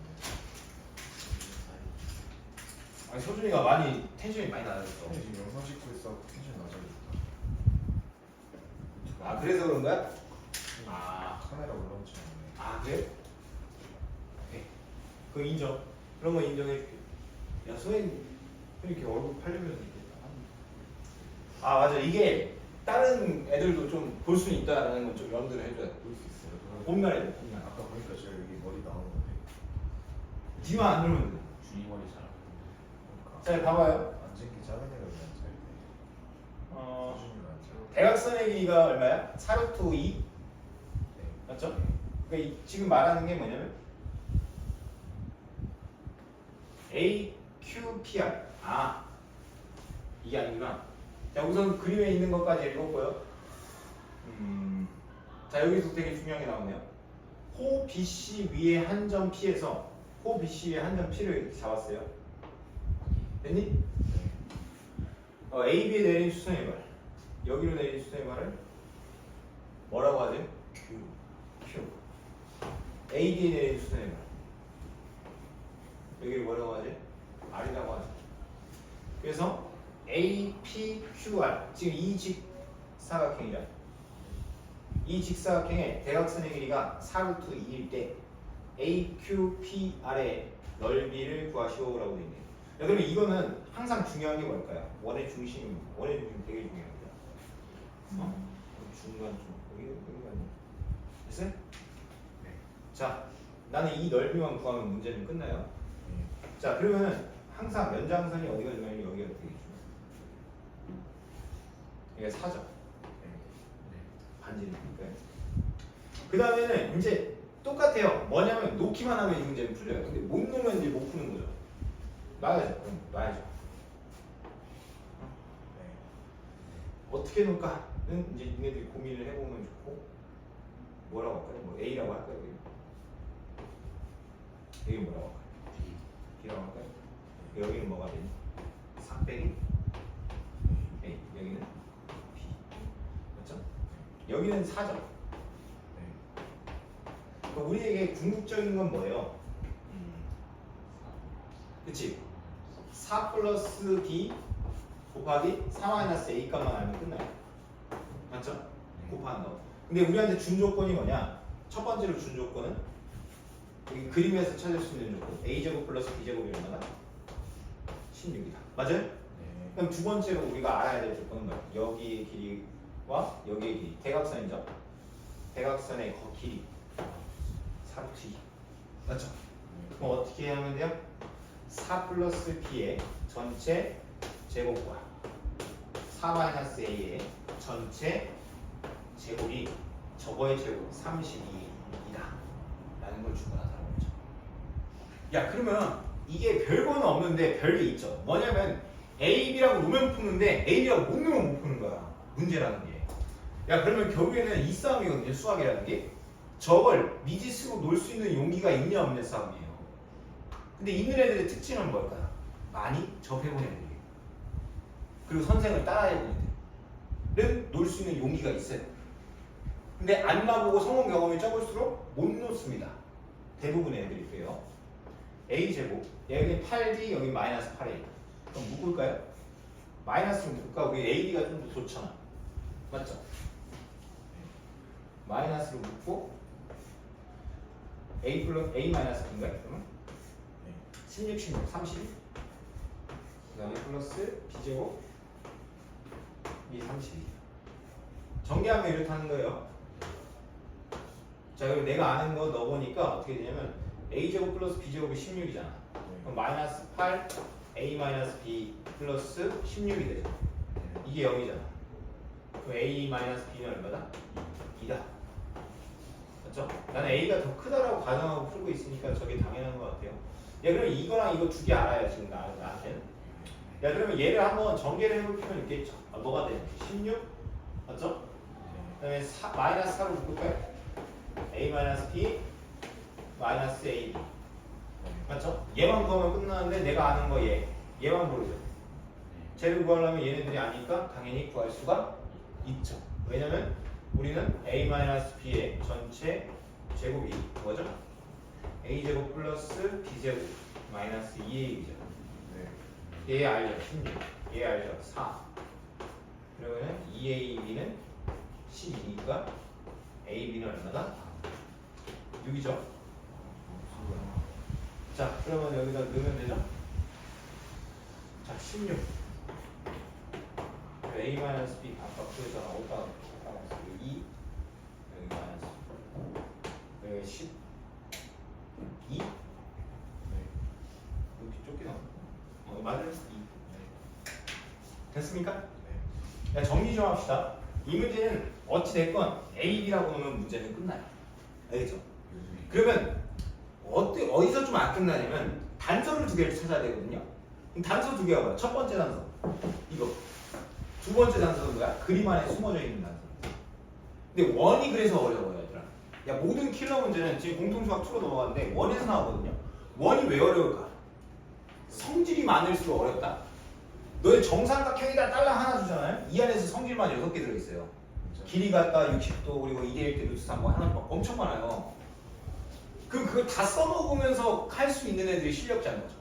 Speaker 1: 아니 소준이가 많이 텐션이 많이 낮아졌어.
Speaker 2: 근데 지금 영상 찍고 있어. 텐션 낮아졌다.
Speaker 1: 아 그래서 그런 거야? 아.
Speaker 2: 카메라 올라오지 않네.
Speaker 1: 아 그래? 오케이. 그거 인정. 그런 거 인정해줄게. 야 소연 이렇게 얼굴 팔려면 되겠다. 아 맞아. 이게 다른 애들도 좀 볼 수 있다라는 건 좀 염두를 해줘야 돼.
Speaker 2: 볼 수 있어요.
Speaker 1: 봄날에 돼. 봄날.
Speaker 2: 아까 보니까 제가 여기 머리 나오는데.
Speaker 1: 뒤만 안 누르면 돼.
Speaker 2: 준이 머리 잘. 그러니까.
Speaker 1: 자 봐봐요.
Speaker 2: 앉은 게 작은 애가 왜 앉아 있대. 수준이 앉아.
Speaker 1: 대각선의 길이가 얼마야? 4루트 2
Speaker 2: 네.
Speaker 1: 맞죠? 그러니까 지금 말하는 게 뭐냐면 AQPR. 아 이게 아니구나. 자 우선 그림에 있는 것까지 읽었고요. 자 여기서 되게 중요한 게 나오네요. 호 BC 위에 한 점 P에서 호 BC 위에 한 점 P를 이렇게 잡았어요. 됐니? AB에 내린 수선의 발, 여기로 내린 수선의 발을 뭐라고 하지? Q. AD에 내린 수선의 발, 여기를 뭐라고 하지? R이라고 하죠. 그래서 APQR, 지금 이 직사각형이라. 이 직사각형의 대각선의 길이가 4루트 2일 때 AQPR의 넓이를 구하시오라고 되어 있네요. 야, 그러면 이거는 항상 중요한 게 뭘까요? 원의 중심 되게 중요합니다. 중간 좀 여기가 됐어요?
Speaker 2: 네.
Speaker 1: 자, 나는 이 넓이만 구하면 문제는 끝나요.
Speaker 2: 네.
Speaker 1: 자, 그러면 항상 연장선이 어디가 중요하냐면 여기가 되게 중요해요. 이게 4죠.
Speaker 2: 네.
Speaker 1: 반지는 그러니까요. 그 다음에는 이제 똑같아요. 뭐냐면 놓기만 하면 이 문제는 풀려요. 근데 못 놓으면 이제 못 푸는 거죠. 놔야죠. 그럼 놔야죠.
Speaker 2: 네.
Speaker 1: 어떻게 놓을까는 이제 니네들이 고민을 해보면 좋고 뭐라고 할까요? 뭐 A라고 할까요? 여기 뭐라고 할까요? B라고 할까요? 여기는 뭐가 되니? 3 빼기 A. 여기는 B. 맞죠? 여기는 4죠.
Speaker 2: 네.
Speaker 1: 그러니까 우리에게 궁극적인 건 뭐예요? 그치? 4 플러스 B 곱하기 4 마이너스 A 값만 알면 끝나요. 맞죠? 곱하는 거. 근데 우리한테 준 조건이 뭐냐? 첫 번째로 준 조건은 여기 그림에서 찾을 수 있는 조건 A제곱 플러스 B제곱이 얼마나? 16이다. 맞아요?
Speaker 2: 네.
Speaker 1: 그럼 두 번째로 우리가 알아야 될 조건은 뭐야? 여기의 길이와 여기의 길이 대각선이죠? 대각선의 길이 4루트 2 맞죠? 그럼 어떻게 하면 돼요? 4 플러스 B의 전체 제곱과 4 마이너스 A의 전체 제곱이 저거의 제곱 32이다 라는 걸 주문하다는 거죠. 야 그러면 이게 별거는 없는데 별게 있죠. 뭐냐면 A, B라고 놓으면 푸는데 A, B라고 못 놓으면 못 푸는 거야. 문제라는 게. 야 그러면 결국에는 이 싸움이거든요. 수학이라는 게. 저걸 미지수로 놓을 수 있는 용기가 있냐 없냐 싸움이에요. 근데 있는 애들의 특징은 뭘까요? 많이 접해본 애들이에요. 그리고 선생을 따라해본 애들은 놓을 수 있는 용기가 있어요. 근데 안 놔보고 성공 경험이 적을수록 못 놓습니다. 대부분의 애들이 그래요. A제곱 여기 8D 여기 마이너스 8A 그럼 묶을까요? 마이너스로 묶을까? 우리 AD가 좀 더 좋잖아. 맞죠? 마이너스로 묶고 A 플러스 A 마이너스 B인가요? 그러면? 16, 16, 32 그 다음에 플러스 B제곱 이 32 전개하면 이렇게 하는 거예요. 자 그리고 내가 아는 거 넣어보니까 어떻게 되냐면 A제곱 플러스 B제곱이 16이잖아. 그럼 마이너스 8 A 마이너스 B 플러스 16이 되죠. 이게 0이잖아. 그럼 A 마이너스 B는 얼마다? 2다. 맞죠? 나는 A가 더 크다라고 가정하고 풀고 있으니까 저게 당연한 것 같아요. 야 그럼 이거랑 이거 두 개 알아요 지금 나한테는. 야 그러면 얘를 한번 전개를 해볼 필요는 있겠죠. 아, 뭐가 돼? 16? 맞죠? 그 다음에 마이너스 4로 묶을까요? A 마이너스 B 마이너스 AB 맞죠? 얘만 구하면 끝나는데 내가 아는 거 얘만 모르죠. 쟤를 구하려면 얘네들이 아니까 당연히 구할 수가 있죠. 왜냐면 우리는 A 마이너스 B의 전체 제곱이 뭐죠? A제곱 플러스 B제곱 마이너스 2AB죠. 얘 알죠? 16. 얘 알죠? 4. 그러면 2AB는 12니까 AB는 얼마다? 6이죠. 자, 그러면 여기다 넣으면 되죠? 자, 16. A-B 아까 그랬잖아. 5가 2 여기 마이너스 여기 12 이렇게 좁게 나와. 마이너스 2 됐습니까? 야, 정리 좀 합시다. 이 문제는 어찌 됐건 A, B라고 놓으면 문제는 끝나요. 알겠죠? 그러면 어디서 좀 안 끝나냐면 단서를 두 개를 찾아야 되거든요. 그럼 단서 두 개가 뭐야? 첫 번째 단서 이거. 두 번째 단서는 뭐야? 그림 안에 숨어져 있는 단서. 근데 원이 그래서 어려워요, 얘들아. 야 모든 킬러 문제는 지금 공통수학 2로 넘어갔는데 원에서 나오거든요. 원이 왜 어려울까? 성질이 많을수록 어렵다. 너의 정삼각형에다 달러 하나 주잖아요. 이 안에서 성질만 6개 들어있어요. 길이 같다 60도 그리고 2대1 대 루트 3 뭐 하나 엄청 많아요. 그럼 그걸 다 써먹으면서 할 수 있는 애들이 실력자인 거죠.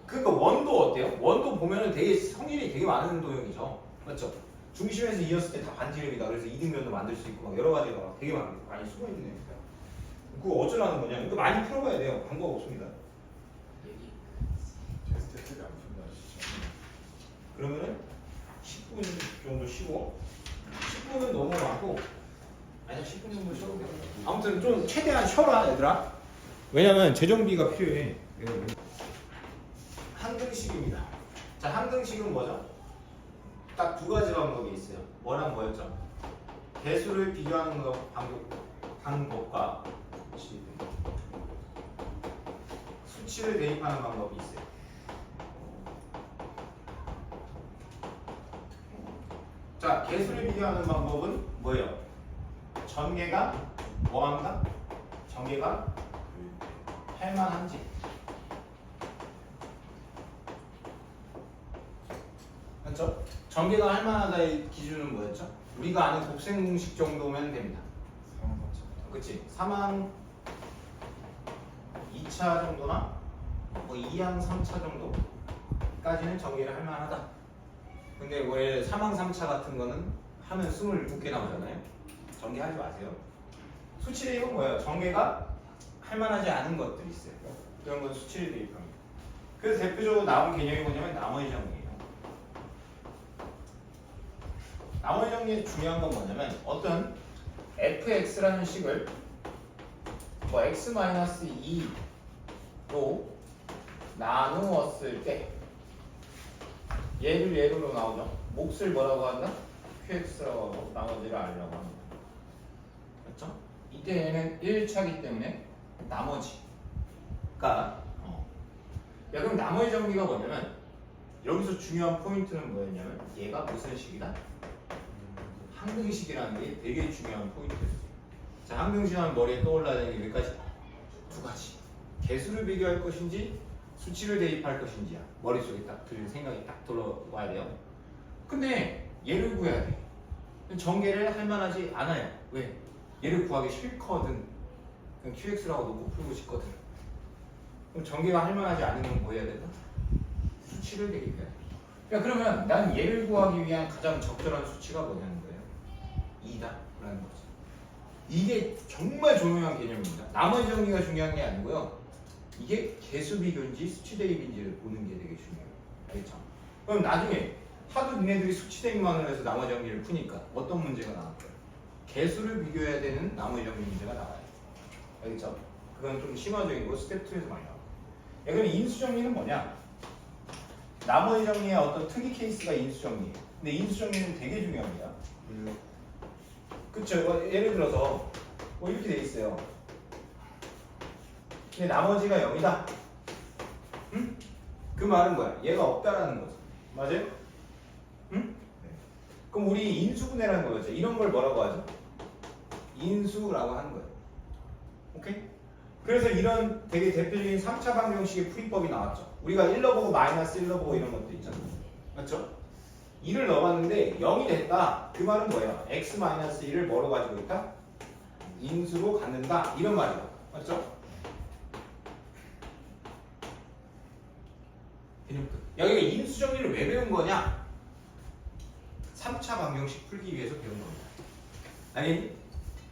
Speaker 1: 그러니까 원도 어때요? 원도 보면은 되게 성질이 되게 많은 도형이죠. 맞죠? 중심에서 이었을 때 다 반지름이다. 그래서 이등변도 만들 수 있고 막 여러 가지가 막 되게 많이 숨어 있는 애니까. 그거 어쩌라는 거냐? 이거 많이 풀어봐야 돼요. 방법 없습니다.
Speaker 2: 테스트가 안 푼다 진짜.
Speaker 1: 그러면은 10분 정도 쉬고 10분은 너무 많고 아니야 10분 정도 쉬어도 돼. 아무튼 좀 최대한 쉬어라 얘들아. 왜냐면 재정비가 필요해. 항등식입니다. 자 항등식은 뭐죠? 딱 두 가지 방법이 있어요. 뭐랑 뭐였죠? 배수를 비교하는 방법과 수치를 대입하는 방법이 있어요. 자, 개수를 비교하는 방법은 뭐예요? 전개가 뭐한가? 전개가 할만한지. 맞죠? 전개가 할만하다의 기준은 뭐였죠? 우리가 아는 곱셈 공식 정도면 됩니다. 그치? 3항 2차 정도나 뭐 2항 3차 정도까지는 전개를 할만하다. 근데 왜 3항 3차 같은 거는 하면 27개 나오잖아요. 전개하지 마세요. 수치 대입은 뭐예요? 전개가 할만하지 않은 것들이 있어요. 그런 건 수치를 대입합니다. 그래서 대표적으로 나온 개념이 뭐냐면 나머지 정리예요. 나머지 정리의 중요한 건 뭐냐면 어떤 fx라는 식을 뭐 x-2로 나누었을 때 얘를 예로 나오죠. 몫을 뭐라고 한다? qx라고 하고 나머지를 r라고 합니다. 맞죠? 이때 얘는 1차기 때문에 나머지가 야 그럼 나머지 정리가 뭐냐면 여기서 중요한 포인트는 뭐였냐면 얘가 무슨 식이다? 항등식이라는 게 되게 중요한 포인트였어요. 자, 항등식하면 머리에 떠올라야 되는 게 여기까지 두 가지. 개수를 비교할 것인지 수치를 대입할 것인지야. 머릿속에 딱 들 생각이 딱 들어와야 돼요. 근데 얘를 구해야 돼. 전개를 할 만하지 않아요. 왜? 얘를 구하기 싫거든. 그냥 QX라고 놓고 풀고 싶거든. 그럼 전개가 할 만하지 않은 건 뭐 해야 된다? 수치를 대입해야 돼. 야 그러면 난 얘를 구하기 위한 가장 적절한 수치가 뭐냐는 거예요? 2다 라는 거죠. 이게 정말 중요한 개념입니다. 나머지 정리가 중요한 게 아니고요. 이게 개수 비교인지 수치 대입인지를 보는 게 되게 중요해요. 알겠죠? 그럼 나중에 하도 니네들이 수치 대입만을 해서 나머지 정리를 푸니까 어떤 문제가 나올까요? 개수를 비교해야 되는 나머지 정리 문제가 나와요. 알겠죠? 그건 좀 심화적이고 스텝 2에서 많이 나와요. 야, 그럼 인수 정리는 뭐냐? 나머지 정리의 어떤 특이 케이스가 인수 정리예요. 근데 인수 정리는 되게 중요합니다. 그쵸? 예를 들어서 뭐 이렇게 돼 있어요. 근데 나머지가 0이다. 응? 그 말은 뭐야? 얘가 없다라는 거죠. 맞아요? 응? 그럼 우리 인수분해라는 거죠. 이런 걸 뭐라고 하죠? 인수라고 하는 거예요. 오케이? 그래서 이런 되게 대표적인 3차 방정식의 풀이법이 나왔죠. 우리가 1로 보고 마이너스 1로 보고 이런 것도 있잖아요. 맞죠? 2를 넣어봤는데 0이 됐다. 그 말은 뭐예요? x-1을 뭐로 가지고 있다? 인수로 갖는다. 이런 말이에요. 맞죠? 여기가 인수 정리를 왜 배운 거냐? 3차 방정식 풀기 위해서 배운 겁니다. 아니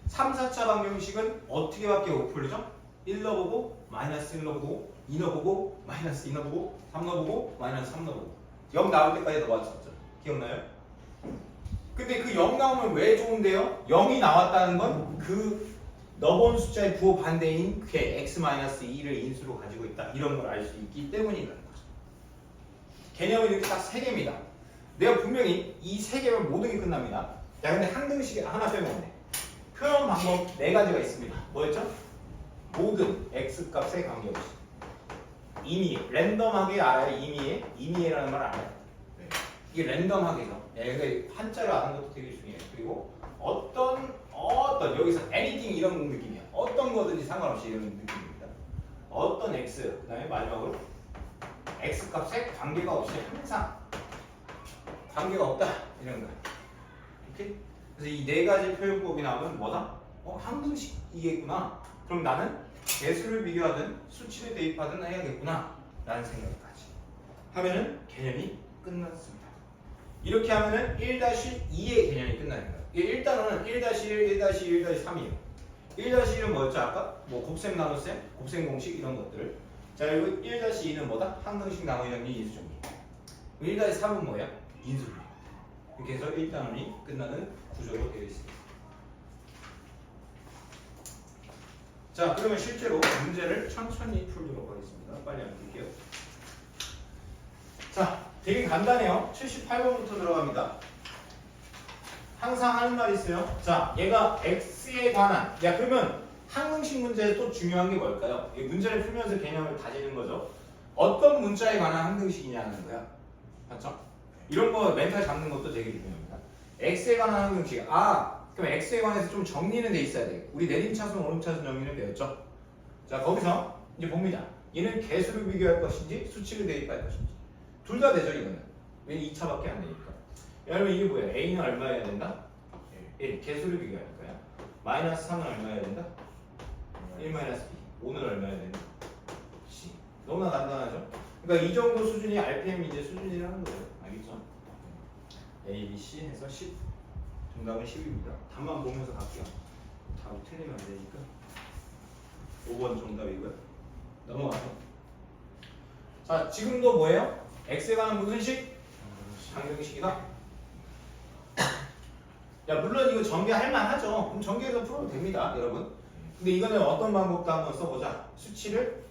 Speaker 1: 3, 4차 방정식은 어떻게 밖에 못 풀죠? 1 넣어보고 마이너스 1 넣어보고 2 넣어보고 마이너스 2 넣어보고 3 넣어보고 마이너스 3 넣어보고 0 나올 때까지 넣어봤었죠. 기억나요? 근데 그 0 나오면 왜 좋은데요? 0이 나왔다는 건 그 넣어본 숫자의 부호 반대인 그게 x-2를 인수로 가지고 있다. 이런 걸 알 수 있기 때문이라는 거죠. 개념이 이렇게 딱 3개입니다. 내가 분명히 이 3개면 모든 게 끝납니다. 야 근데 항등식이 하나 빼먹네. 표현 방법 4가지가 있습니다. 뭐였죠? 모든 x값에 관계없이 임의, 랜덤하게 알아요. 임의라는 말 알아요. 네. 이게 랜덤하게죠. 그러니까 한자를 아는 것도 되게 중요해요. 그리고 어떤 여기서 anything 이런 느낌이야. 어떤 거든지 상관없이 이런 느낌입니다. 어떤 x, 그 다음에 마지막으로 x값에 관계가 없이 항상 관계가 없다 이런 거야. 오케이? 그래서 이 4가지 표현법이 나오면 뭐다? 항등식이겠구나. 그럼 나는 개수를 비교하든 수치를 대입하든 해야겠구나 라는 생각까지 하면은 개념이 끝났습니다. 이렇게 하면은 1-2의 개념이 끝나는 거예요. 일단은 1-1, 1-2, 1-3이에요. 1-1은 뭐였죠? 아까? 뭐 곱셈, 나눗셈, 곱셈 공식 이런 것들. 자, 그리고 1-2는 뭐다? 항등식, 나머지 정리, 인수정리. 1-3은 뭐야? 인수정리. 이렇게 해서 1단원이 끝나는 구조로 되어 있습니다. 자, 그러면 실제로 문제를 천천히 풀도록 하겠습니다. 빨리 안 풀게요. 자, 되게 간단해요. 78번부터 들어갑니다. 항상 하는 말이 있어요. 자, 얘가 x에 관한. 야, 그러면 항등식 문제에서 또 중요한 게 뭘까요? 이 문제를 풀면서 개념을 다지는 거죠. 어떤 문자에 관한 항등식이냐는 거야. 맞죠? 이런 거 멘탈 잡는 것도 되게 중요합니다. x에 관한 항등식. 그럼 x에 관해서 좀 정리는 돼 있어야 돼요. 우리 내림차순, 오름차순 정리는 배웠죠? 자, 거기서 이제 봅니다. 얘는 개수를 비교할 것인지 수치를 대입할 것인지. 둘 다 되죠, 이거는. 왜 2차밖에 안 되니까. 여러분 이게 뭐예요? a는 얼마여야 된다? 1. 개수를 비교할 거야. 마이너스 3은 얼마여야 된다? 1 마이너스 b. 5는 얼마여야 된다? c. 너무나 간단하죠? 그러니까 이 정도 수준이 RPM 이제 수준이라는 거예요. 알겠죠? A, B, C 해서 10. 정답은 10입니다. 답만 보면서 갈게요. 답이 틀리면 안 되니까. 5번 정답이고요. 넘어가서. 자, 지금도 뭐예요? x에 관한 무슨 식? 항등식이다. 야, 물론 이거 전개할 만하죠. 그럼 전개해서 풀어도 됩니다, 여러분. 근데 이거는 어떤 방법도 한번 써보자. 수치를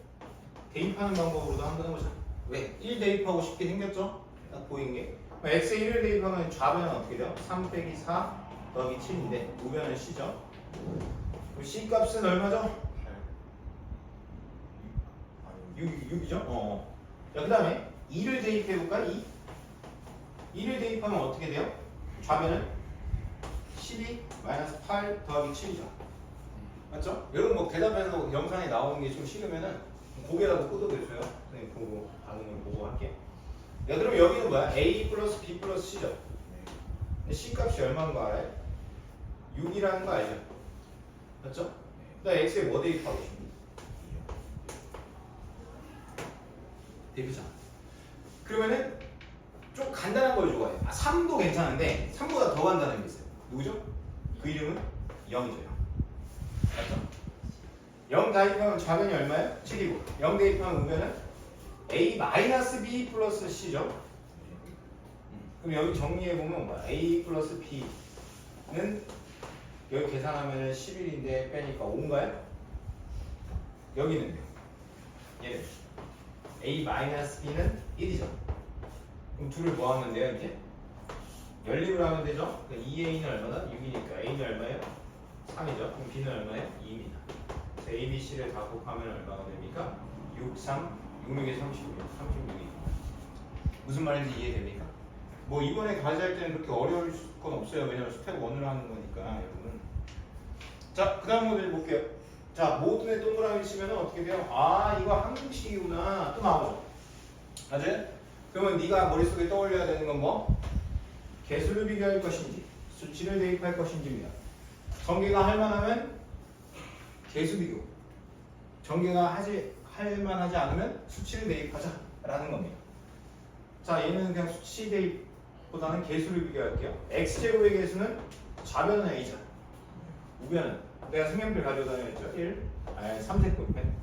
Speaker 1: 대입하는 방법으로도 한번 해보자. 왜? 1 대입하고 쉽게 생겼죠? 딱 보인 게. x에 1을 대입하면 좌변은 어떻게 돼요? 3 빼기 4 더하기 7인데 우변은 c죠. 그럼 c 값은 얼마죠? 6이죠? 자, 그 다음에 2를 대입해볼까? 2를 대입하면 어떻게 돼요? 좌변은 12 마이너스 8 더하기 7이죠. 맞죠? 여러분 뭐 대답에서 영상에 나오는 게 좀 싫으면은 고개라도 끄덕여줘요. 선생님 보고 반응을 보고 할게. 야, 그럼 여기는 뭐야? A 플러스 B 플러스 C죠. 근데 C 값이 얼마인 거 알아요? 6이라는 거 알죠? 맞죠? 그다음 X에 뭐 대입하고 싶니? 대입이잖아. 그러면은 좀 간단한 걸 좋아해요. 3도 괜찮은데 3보다 더 간단한 게 있어요. 누구죠? 그 이름은 0이죠. 0. 맞죠? 0 대입하면 좌변이 얼마예요? 7이고 0 대입하면 우변은 A-B 플러스 C죠? 그럼 여기 정리해보면 뭐야? A 플러스 B는 여기 계산하면 11인데 빼니까 5인가요? 여기는요? 얘는 A-B는 1이죠. 그럼 둘을 뭐 하면 돼요? 이제 연립을 하면 되죠? 그러니까 2A는 얼마나? 6이니까 A는 얼마예요? 3이죠. 그럼 B는 얼마예요? 2입니다. A, B, C를 다 곱하면 얼마가 됩니까? 6, 3, 6, 6에 36이에요. 36이. 무슨 말인지 이해됩니까? 뭐 이번에 과제할 때는 그렇게 어려울 건 없어요. 왜냐면 스텝 1을 하는 거니까 여러분. 자, 그 다음 모델 볼게요. 자, 모든에 동그라미 치면 어떻게 돼요? 아, 이거 한국식이구나. 또 나오죠. 맞아요? 그러면 네가 머릿속에 떠올려야 되는 건 뭐? 개수를 비교할 것인지 수치를 대입할 것인지입니다. 전개가 할 만하면 개수 비교, 전개가 할 만하지 않으면 수치를 대입하자라는 겁니다. 자, 얘는 그냥 수치 대입보다는 개수를 비교할게요. x제곱의 개수는 좌변은 a죠. 우변은 내가 색연필 가지고 다녔죠. 3세골 펜.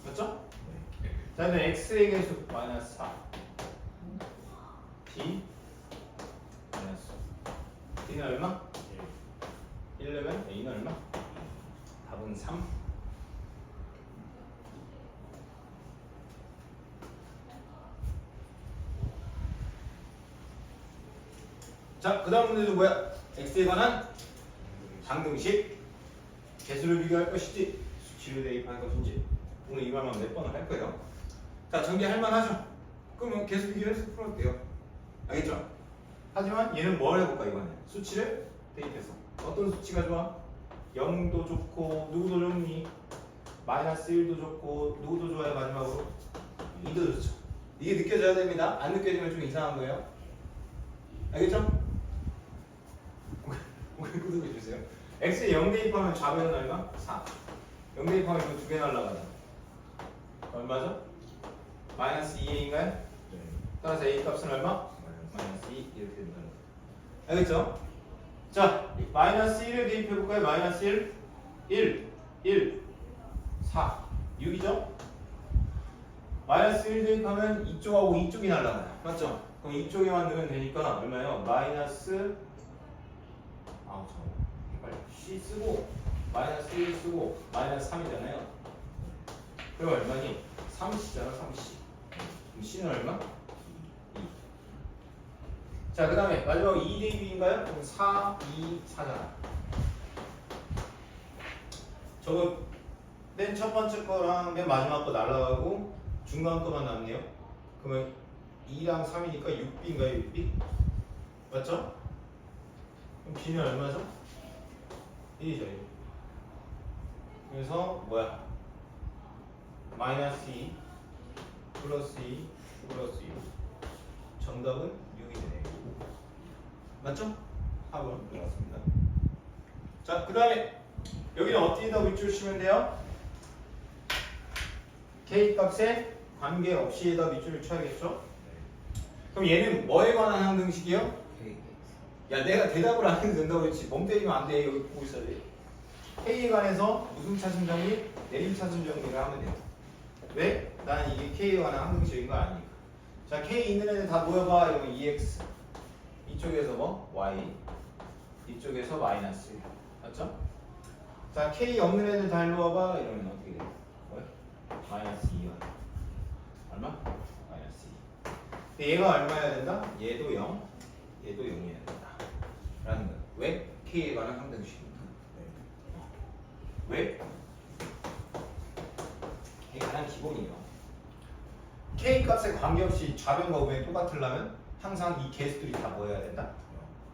Speaker 1: 맞죠? 자, 그다음에 x의 개수 마이너스 4 b 마이너스 b는 얼마? 1면 a는 얼마? 답은 3. 자, 그 다음 문제도 뭐야? x에 관한 방정식. 개수를 비교할 것인지 수치를 대입할 것인지. 오늘 이 말만 몇 번을 할 거예요. 자, 전개할 만하죠? 그러면 개수 비교해서 풀어도 돼요. 알겠죠? 하지만 얘는 뭘 해볼까 이번에? 수치를 대입해서. 어떤 수치가 좋아? 0도 좋고 누구도 좋니? 마이너스 1도 좋고 누구도 좋아요? 마지막으로 2도 좋죠. 이게 느껴져야 됩니다. 안 느껴지면 좀 이상한 거예요. 알겠죠? 고개 끄덕여 주세요. x에 0 대입하면 좌변은 얼마? 4. 0 대입하면 이거 두 개 날라가잖아. 얼마죠? 마이너스 2a인가요? 따라서 a 값은 얼마? 마이너스 2 이렇게 된다. 알겠죠? 자, 마이너스 1을 대입해볼까요? 마이너스 1, 4, 6이죠? 마이너스 1 대입하면 이쪽하고 이쪽이 날라가요. 맞죠? 그럼 이쪽에만 넣으면 되니까 얼마예요? 마이너스 C 쓰고 마이너스 1 쓰고 마이너스 3이잖아요. 그럼 얼마니? 3C잖아, 3C. 그럼 C는 얼마? 2. 자, 그 다음에 마지막 2 대입인가요? 그럼 4, 2, 4잖아. 저거 맨 첫 번째 거랑 맨 마지막 거 날라가고 중간 거만 남네요. 그러면 2랑 3이니까 6B인가요? 6B? 맞죠? 그럼 B는 얼마죠? 1이죠. 1. 그래서 뭐야? 마이너스 2 플러스 2 플러스 6. 정답은 6이 되네요. 맞죠? 합은 들어갔습니다. 자, 그 다음에 여기는 어디에다 밑줄 치면 돼요? K 값에 관계없이에다 밑줄을 쳐야겠죠? 그럼 얘는 뭐에 관한 항등식이요? 야, 내가 대답을 안 해도 된다고 그랬지. 멍 때리면 안 돼. 여기 보고 있어야 돼. K에 관해서 무슨 차순 정리? 내림 차순 정리를 하면 돼요. 왜? 나는 이게 K에 관한 항등식인 거 아니니까. 자, K 있는 애들 다 모여봐. 이러면 EX. 이쪽에서 뭐? Y. 이쪽에서 마이너스 1. 맞죠? 자, K 없는 애들 다 일로 와봐. 이러면 어떻게 돼요? 뭐야? 마이너스 2야. 얼마? 마이너스 2. 근데 얘가 얼마여야 된다? 얘도 0. 얘도 0이어야 된다. 라는 거야. 왜? K에 관한 항등식이니까. 왜? 이게 가장 기본이에요. 관계없이 좌변과 우변이 똑같으려면 항상 이 개수들이 다 뭐여야 된다?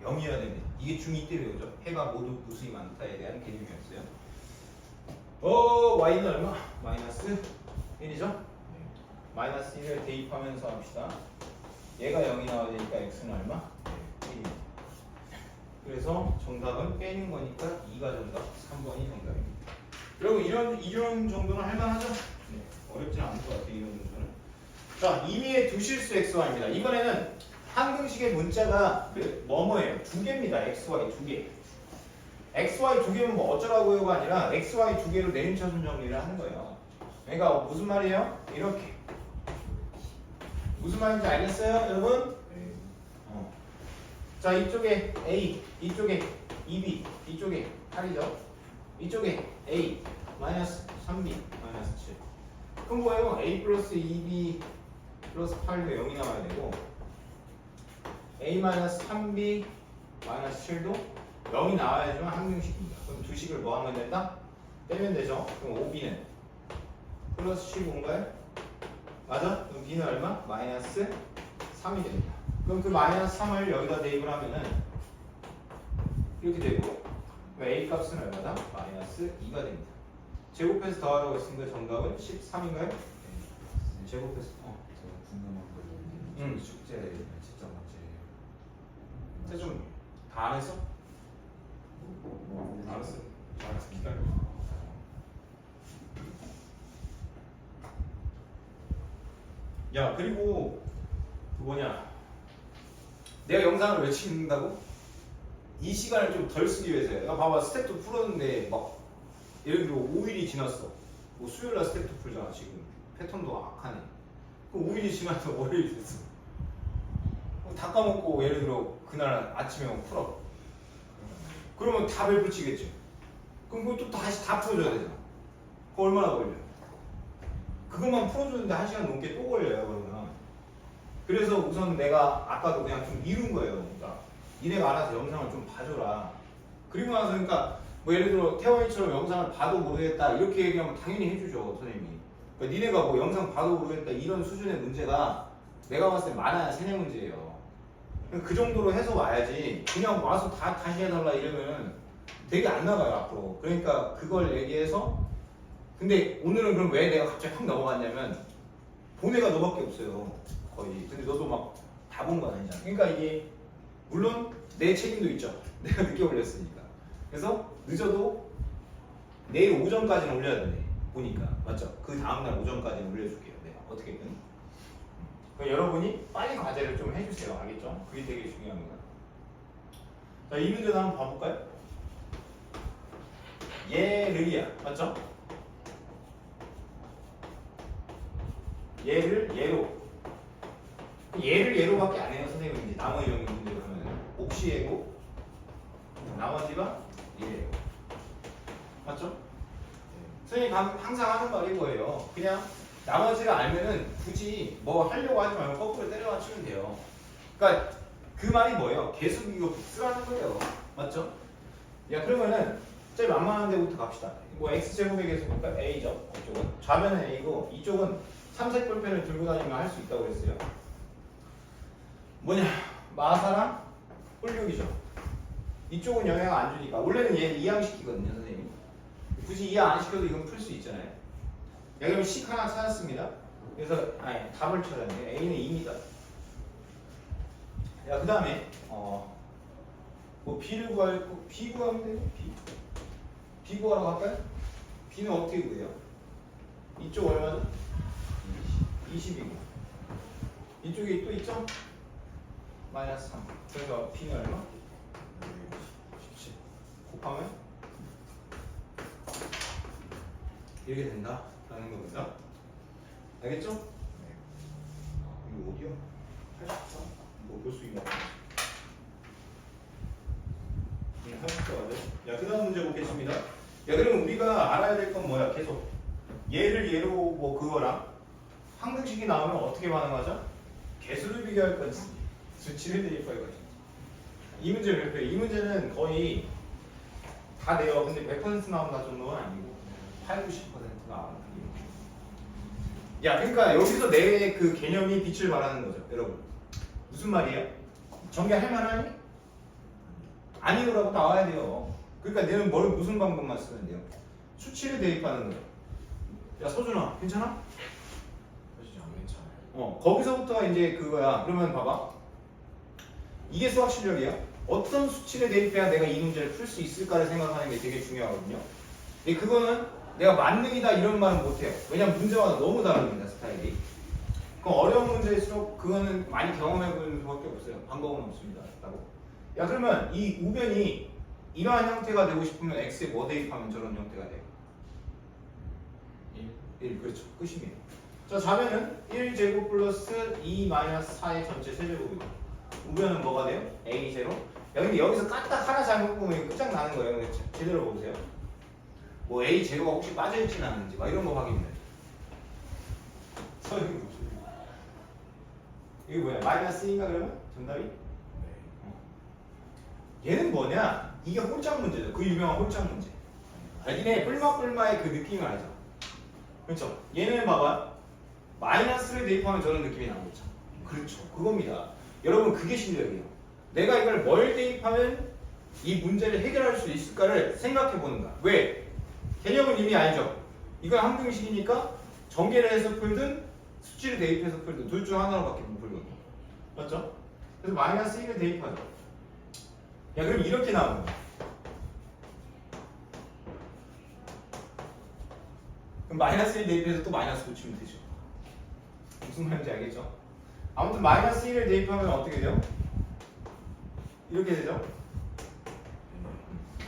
Speaker 1: 0이어야 됩니다. 이게 중2 때 배우죠. 해가 모두 무수히 많다에 대한 개념이었어요. y는 얼마? 마이너스 1이죠? 마이너스 1을 대입하면서 합시다. 얘가 0이 나와야 되니까 x는 얼마? 1입니다. 그래서 정답은 빼는 거니까 2가 정답, 3번이 정답입니다. 여러분 이런 정도는 할만하죠? 네, 어렵진 않을 것 같아요. 이런 정도는. 자, 임의의 두 실수 xy입니다. 이번에는 한글식의 문자가 뭐뭐예요? 두 개입니다. xy 두 개. xy 두 개면 뭐 어쩌라고요가 아니라 xy 두 개로 내림차순 정리를 하는 거예요. 그러니까 무슨 말이에요? 이렇게. 무슨 말인지 알겠어요, 여러분? 자, 이쪽에 a, 이쪽에 2b, 이쪽에 8이죠. 이쪽에 a 마이너스 3b 마이너스 7. 그럼 뭐예요? a 플러스 2b 플러스 8도 0이 나와야 되고 a 마이너스 3b 마이너스 7도 0이 나와야지만 항등식입니다. 그럼 두 식을 뭐 하면 된다? 빼면 되죠. 그럼 5b는 플러스 15인가요? 맞아? 그럼 b는 얼마? 마이너스 3이 됩니다. 그럼 그 마이너스 3을 여기다 대입을 하면은 이렇게 되고 a 값은 얼마다? 마이너스 2가 됩니다. 제곱해서 더하라고 했으니까 정답은 13인가요? 제곱해서
Speaker 2: 제가 궁금한 거 숙제 진짜 맞지?
Speaker 1: 좀 다 안 했어? 알았어. 알았어. 기다려. 야, 그리고 그 뭐냐? 내가 영상을 왜 찍는다고? 이 시간을 좀 덜 쓰기 위해서야. 야, 봐봐, 스텝도 풀었는데 막 예를 들어 5일이 지났어. 뭐 수요일날 스텝도 풀잖아 지금. 패턴도 악하네. 그럼 5일이 지나서 월요일이 됐어. 다 까먹고 예를 들어 그날 아침에 풀어. 그러면 다 배불치겠지. 그럼 그것도 다시 다 풀어줘야 되잖아. 그거 얼마나 걸려? 그것만 풀어주는데 1시간 넘게 또 걸려요, 그러면. 그래서 우선 내가 아까도 그냥 좀 미룬 거예요. 그러니까 니네가 알아서 영상을 좀 봐줘라. 그리고 나서 그러니까 뭐 예를 들어 태원이처럼 영상을 봐도 모르겠다 이렇게 얘기하면 당연히 해주죠, 선생님이. 그러니까 니네가 뭐 영상 봐도 모르겠다 이런 수준의 문제가 내가 봤을 때 많아야 세네 문제예요. 그 정도로 해서 와야지 그냥 와서 다시 해달라 이러면 되게 안 나가요 앞으로. 그러니까 그걸 얘기해서 근데 오늘은 그럼 왜 내가 갑자기 확 넘어갔냐면 본 애가 너밖에 없어요 거의. 근데 너도 막 다 본 건 아니잖아. 그러니까 이게 물론 내 책임도 있죠. 내가 늦게 올렸으니까. 그래서 늦어도 내일 오전까지는 올려야 되네 보니까. 맞죠? 그 다음날 오전까지는 올려줄게요 내가 어떻게든. 그럼 여러분이 빨리 과제를 좀 해주세요. 알겠죠? 그게 되게 중요합니다. 자, 이 문제도 한번 봐볼까요? 얘를이야. 맞죠? 얘를 얘로. 얘를 얘로밖에 안 해요. 선생님이 이제 나머지 영역 문제로 하면 몫이 얘고 나머지가 얘예요. 맞죠? 선생님이 항상 하는 말이 뭐예요? 그냥 나머지를 알면은 굳이 뭐 하려고 하지 말고 거꾸로 때려 맞추면 돼요. 그러니까 그 말이 뭐예요? 계속 이거 쓰라는 거예요. 맞죠? 야, 그러면은 제일 만만한 데부터 갑시다. 뭐 x제곱의 계수 볼까요? a죠. 이쪽은 좌변은 a고 이쪽은 삼색 볼펜을 들고 다니면 할 수 있다고 했어요. 뭐냐? 마사랑 홀육이죠. 이쪽은 영향 안 주니까 원래는 얘 이항시키거든요, 선생님이. 굳이 이해 안 시켜도 이건 풀 수 있잖아요. 야, 그럼 식 하나 찾았습니다. 그래서 답을 찾았는데 a는 2입니다. 야, 그 다음에 뭐 b를 구할 거 b 구하면 되죠. b 구하러 갈까요? b는 어떻게 구해요? 이쪽 얼마죠? 20이고 이쪽에 또 있죠? 마이너스 3. 그래서 b는 얼마? 17 곱하면 이렇게 된다 라는 겁니다. 알겠죠? 네. 이거 어디요? 84? 뭐 몇 수인가? 84 맞아요? 야, 그 다음 문제 보겠습니다. 야, 그러면 우리가 알아야 될 건 뭐야? 계속 얘를 얘로 뭐 그거랑 항등식이 나오면 어떻게 반응하죠? 개수를 비교할 건지 수치를 대입할 것인지. 이 문제 몇 표? 이 문제는 거의 다 돼요. 근데 100% 나온다 정도는 아니고 8, 90% 나오는 야, 그러니까 여기서 내 그 개념이 빛을 발하는 거죠, 여러분. 무슨 말이에요? 전개할 만하니? 아니오라고 나와야 돼요. 그러니까 얘는 무슨 방법만 쓰면 돼요? 수치를 대입하는 거죠. 야, 서준아, 괜찮아?
Speaker 2: 사실 안 괜찮아요.
Speaker 1: 거기서부터가 이제 그거야. 그러면 봐봐. 이게 수학 실력이야. 어떤 수치를 대입해야 내가 이 문제를 풀 수 있을까를 생각하는 게 되게 중요하거든요. 근데 그거는 내가 만능이다 이런 말은 못해요. 왜냐면 문제마다 너무 다릅니다, 스타일이. 그럼 어려운 문제일수록 그거는 많이 경험해보는 수밖에 없어요. 방법은 없습니다. 라고. 야, 그러면 이 우변이 이러한 형태가 되고 싶으면 x에 뭐 대입하면 저런 형태가 돼요? 1, 그렇죠. 끝이네요. 자, 자면은 1제곱 플러스 2 마이너스 4의 전체 세제곱이고 우변은 뭐가 돼요? a0. 야, 근데 여기서 까딱 하나 잘못 보면 끝장나는 거예요. 근데 제대로 보세요. 뭐 a 제곱가 혹시 빠져있진 않는지 막 이런 거 확인해. 서영이 무슨 이게 뭐야? 마이너스 2인가 그러면? 정답이?
Speaker 2: 네.
Speaker 1: 얘는 뭐냐? 이게 홀짝 문제죠. 그 유명한 홀짝 문제. 니네 뿔마뿔마의 그 느낌을 알죠? 그렇죠? 얘는 봐봐. 마이너스를 대입하면 저런 느낌이 나오죠. 그렇죠. 그겁니다. 여러분 그게 실력이에요. 내가 이걸 뭘 대입하면 이 문제를 해결할 수 있을까를 생각해 보는 거야. 왜? 개념은 이미 알죠? 이건 항등식이니까 전개를 해서 풀든 수치를 대입해서 풀든 둘 중 하나로밖에 못 풀거든요. 맞죠? 그래서 마이너스 1을 대입하죠. 야, 그럼 이렇게 나오는 거야. 그럼 마이너스 1 대입해서 또 마이너스 붙이면 되죠. 무슨 말인지 알겠죠? 아무튼 마이너스 1을 대입하면 어떻게 돼요? 이렇게 되죠?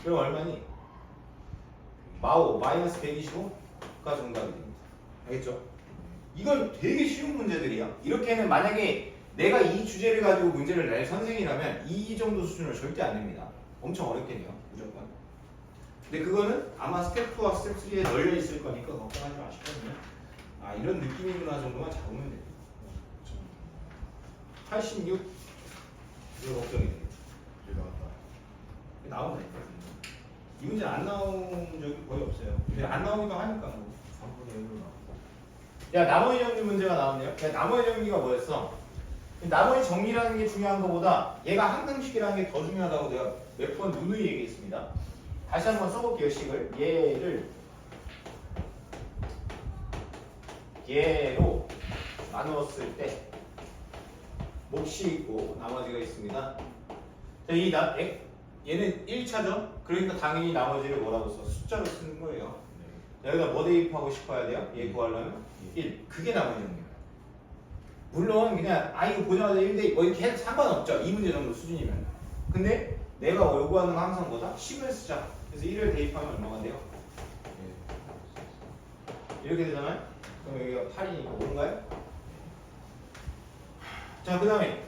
Speaker 1: 그럼 얼마니? 마오 마이너스 125가 정답이 됩니다. 알겠죠? 이건 되게 쉬운 문제들이야. 이렇게는 만약에 내가 이 주제를 가지고 문제를 낼 선생이라면 이 정도 수준을 절대 안 냅니다. 엄청 어렵게 돼요. 무조건. 근데 그거는 아마 스텝 2와 스텝 3에 널려 있을 거니까 걱정하지 마시거든요. 아, 이런 느낌이구나 정도만 잡으면 돼요. 86 이거 걱정이 돼요.
Speaker 2: 이게 나왔다.
Speaker 1: 나오면 될 거예요. 이 문제 안 나온 적이 거의 없어요. 근데 안 나오기도 하니까 뭐.
Speaker 2: 3분의 1로 나왔다.
Speaker 1: 야, 나머지 정리 문제가 나왔네요. 야, 나머지 정리가 뭐였어? 나머지 정리라는 게 중요한 것보다 얘가 항등식이라는 게 더 중요하다고 내가 몇 번 누누이 얘기했습니다. 다시 한번 써볼게요, 식을. 얘로 나누었을 때 몫이 있고 나머지가 있습니다. 자, 얘는 1차죠? 그러니까 당연히 나머지를 뭐라고 써? 숫자로 쓰는 거예요. 여기다 뭐 대입하고 싶어야 돼요? 얘 구하려면 1. 그게 나머지 정리예요. 물론 그냥 이거 보자마자 1대 뭐 이렇게 해도 상관없죠. 이 문제 정도 수준이면. 근데 내가 요구하는 거 항상 뭐다? 10을 쓰자. 그래서 1을 대입하면 얼마가 돼요? 이렇게 되잖아요? 그럼 여기가 8이니까 뭔가요? 자, 그 다음에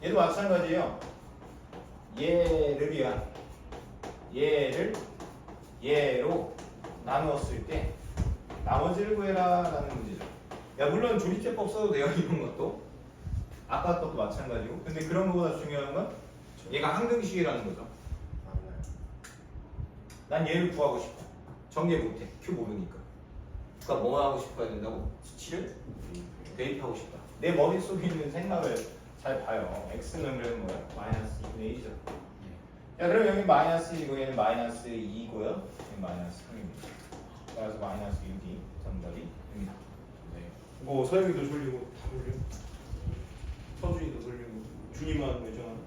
Speaker 1: 얘도 마찬가지예요. 얘를 얘로 나누었을 때 나머지를 구해라 라는 문제죠. 야, 물론 조리제법 써도 돼요. 이런 것도 아까 것도 마찬가지고. 근데 그런 거보다 중요한 건 얘가 항등식이라는 거죠.
Speaker 2: 맞나요?
Speaker 1: 난 얘를 구하고 싶어. 정리 못해. q 모르니까. 그러니까 뭐 하고 싶어야 된다고? 수치를 대입하고 싶다. 내 머릿속에 있는 생각을 잘 봐요. x는 그래도 뭐야? 마이너스 2분의 1이죠. 야, 그럼 여기 마이너스 1이고 얘는 마이너스 2고요. 얘는 마이너스 3입니다. 따라서 마이너스 6이 정답이 됩니다.
Speaker 2: 네.
Speaker 1: 뭐 서영이도 졸리고 다 졸려. 서준이도 졸리고 준이만 외정하는.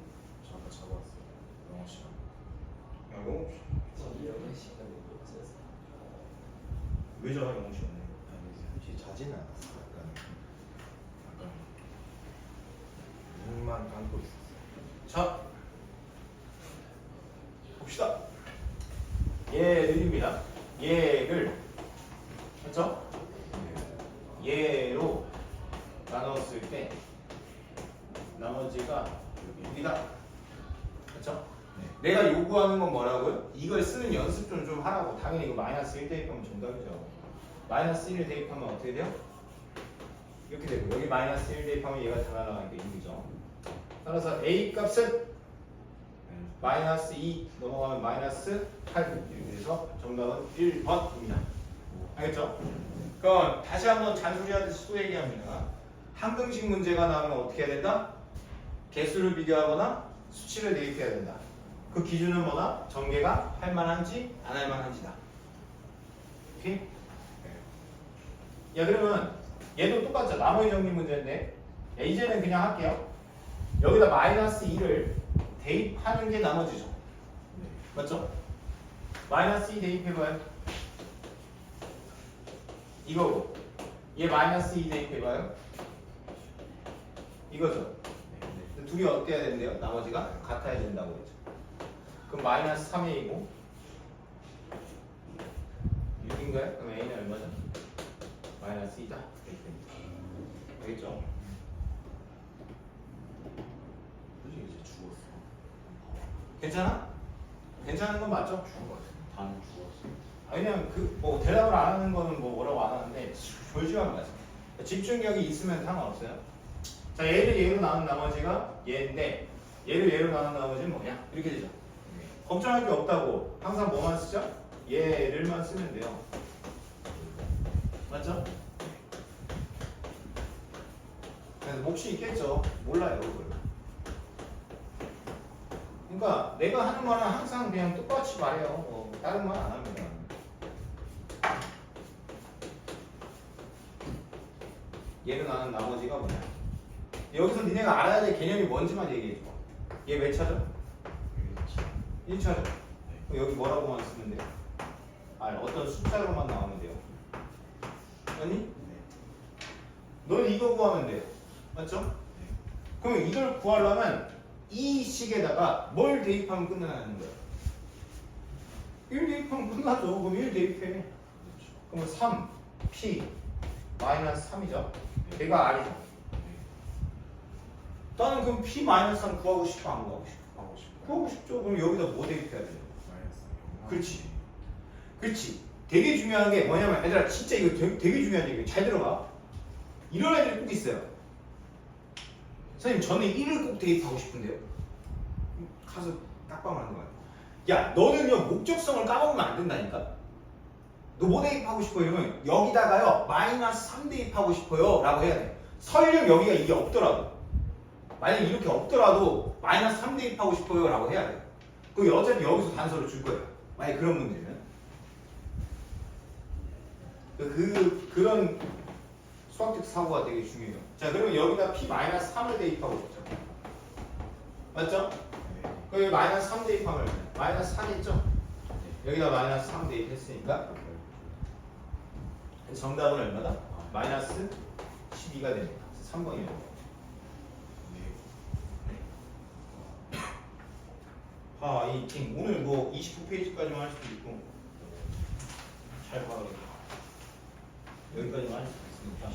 Speaker 2: 저 아까 잡아왔어요. 영어 시간.
Speaker 1: 야, 영어 외정하 영어 시간에.
Speaker 2: 아니, 자지는 않았어요. 약간 눈만 감고 있었어요.
Speaker 1: 자, 봅시다. 얘들입니다. 얘를 그렇죠? 얘로 나눴을 때 나머지가 여기다. 그렇죠?
Speaker 2: 네.
Speaker 1: 내가 요구하는 건 뭐라고요? 이걸 쓰는 연습 좀 하라고. 당연히 이거 마이너스 1 대입하면 정답이죠. 마이너스 1을 대입하면 어떻게 돼요? 이렇게 되고 여기 마이너스 1 대입하면 얘가 다 날아가니까 1이죠. 따라서 A 값은 마이너스 2 넘어가면 마이너스 8 이렇게 돼서 정답은 1번입니다. 알겠죠? 그럼 다시 한번 잔소리하듯이 또 얘기합니다. 항등식 문제가 나오면 어떻게 해야 된다? 개수를 비교하거나 수치를 대입해야 된다. 그 기준은 뭐다? 전개가 할 만한지 안 할 만한지다. 오케이? 야 그러면 얘도 똑같죠. 나머지 정리 문제인데 야, 이제는 그냥 할게요. 여기다 마이너스 2를 대입하는 게 나머지죠. 맞죠? 마이너스 2 대입해봐요. 이거고 얘 마이너스 2 대입해봐요. 이거죠. 둘이 어때야 된대요? 나머지가 같아야 된다고 했죠. 그럼 마이너스 3a이고 6인가요? 그럼 a는 얼마죠? 마이너스 2다. 알겠죠?
Speaker 2: 솔직히 이제 죽었어.
Speaker 1: 괜찮아? 괜찮은 건 맞죠?
Speaker 2: 죽은 거 같아. 반 죽었어.
Speaker 1: 왜냐면 그 뭐 대답을 안 하는 거는 뭐 뭐라고 안 하는데 졸지만 맞아. 집중력이 있으면 상관없어요. 자 얘를 얘로 나눈 나머지가 얘인데 얘를 얘로 나눈 나머지는 뭐냐? 이렇게 되죠. 걱정할 게 없다고 항상 뭐만 쓰죠? 얘를만 쓰면 돼요. 맞죠? 그래서 몫이 있겠죠. 몰라요 그걸. 그러니까 내가 하는 말은 항상 그냥 똑같이 말해요. 다른 말 안 합니다. 얘를 나눈 나머지가 뭐냐? 여기서 니네가 알아야 될 개념이 뭔지만 얘기해줘. 얘 몇 차죠? 1차죠. 그럼 여기 뭐라고만 쓰면 돼요? 어떤 숫자로만 나오면 돼요. 아니? 넌 이거 구하면 돼요. 맞죠? 그럼 이걸 구하려면 이 식에다가 뭘 대입하면 끝나는 거야? 1 대입하면 끝나죠. 그럼 1 대입해. 그러면 3, P, 마이너스 3이죠. 걔가 R이죠. 나는 그럼 P 마이너스 3 구하고 싶어? 안 구하고 싶어?
Speaker 2: 하고 싶어.
Speaker 1: 구하고 싶죠. 그럼 여기다 뭐 대입해야 돼요?
Speaker 2: 마이너스.
Speaker 1: 그렇지. 그렇지. 되게 중요한 게 뭐냐면 얘들아 진짜 이거 되게 중요한 얘기예요. 잘 들어봐. 이런 애들이 꼭 있어요. 선생님 저는 1을 꼭 대입하고 싶은데요. 가서 딱밤을 하는 거야. 야 너는요 목적성을 까먹으면 안 된다니까. 너 뭐 대입하고 싶어요? 이러면 여기다가요 마이너스 3 대입하고 싶어요 라고 해야 돼. 설령 여기가 이게 없더라도 만약에 이렇게 없더라도 마이너스 3 대입하고 싶어요 라고 해야 돼. 그럼 어차피 여기서 단서를 줄 거야. 만약에 그런 문제면 그런 수학적 사고가 되게 중요해요. 자 그러면 여기다 P-3을 대입하고 싶죠. 맞죠? 그럼 여기 마이너스 3 대입하면 마이너스 4겠죠? 여기다 마이너스 3 대입했으니까 정답은 얼마다? 마이너스 12가 됩니다. 3번이에요. 이 팀 오늘 뭐 29페이지까지만 할 수도 있고 잘 봐야겠다. 여기까지만 할 수도 있으니까.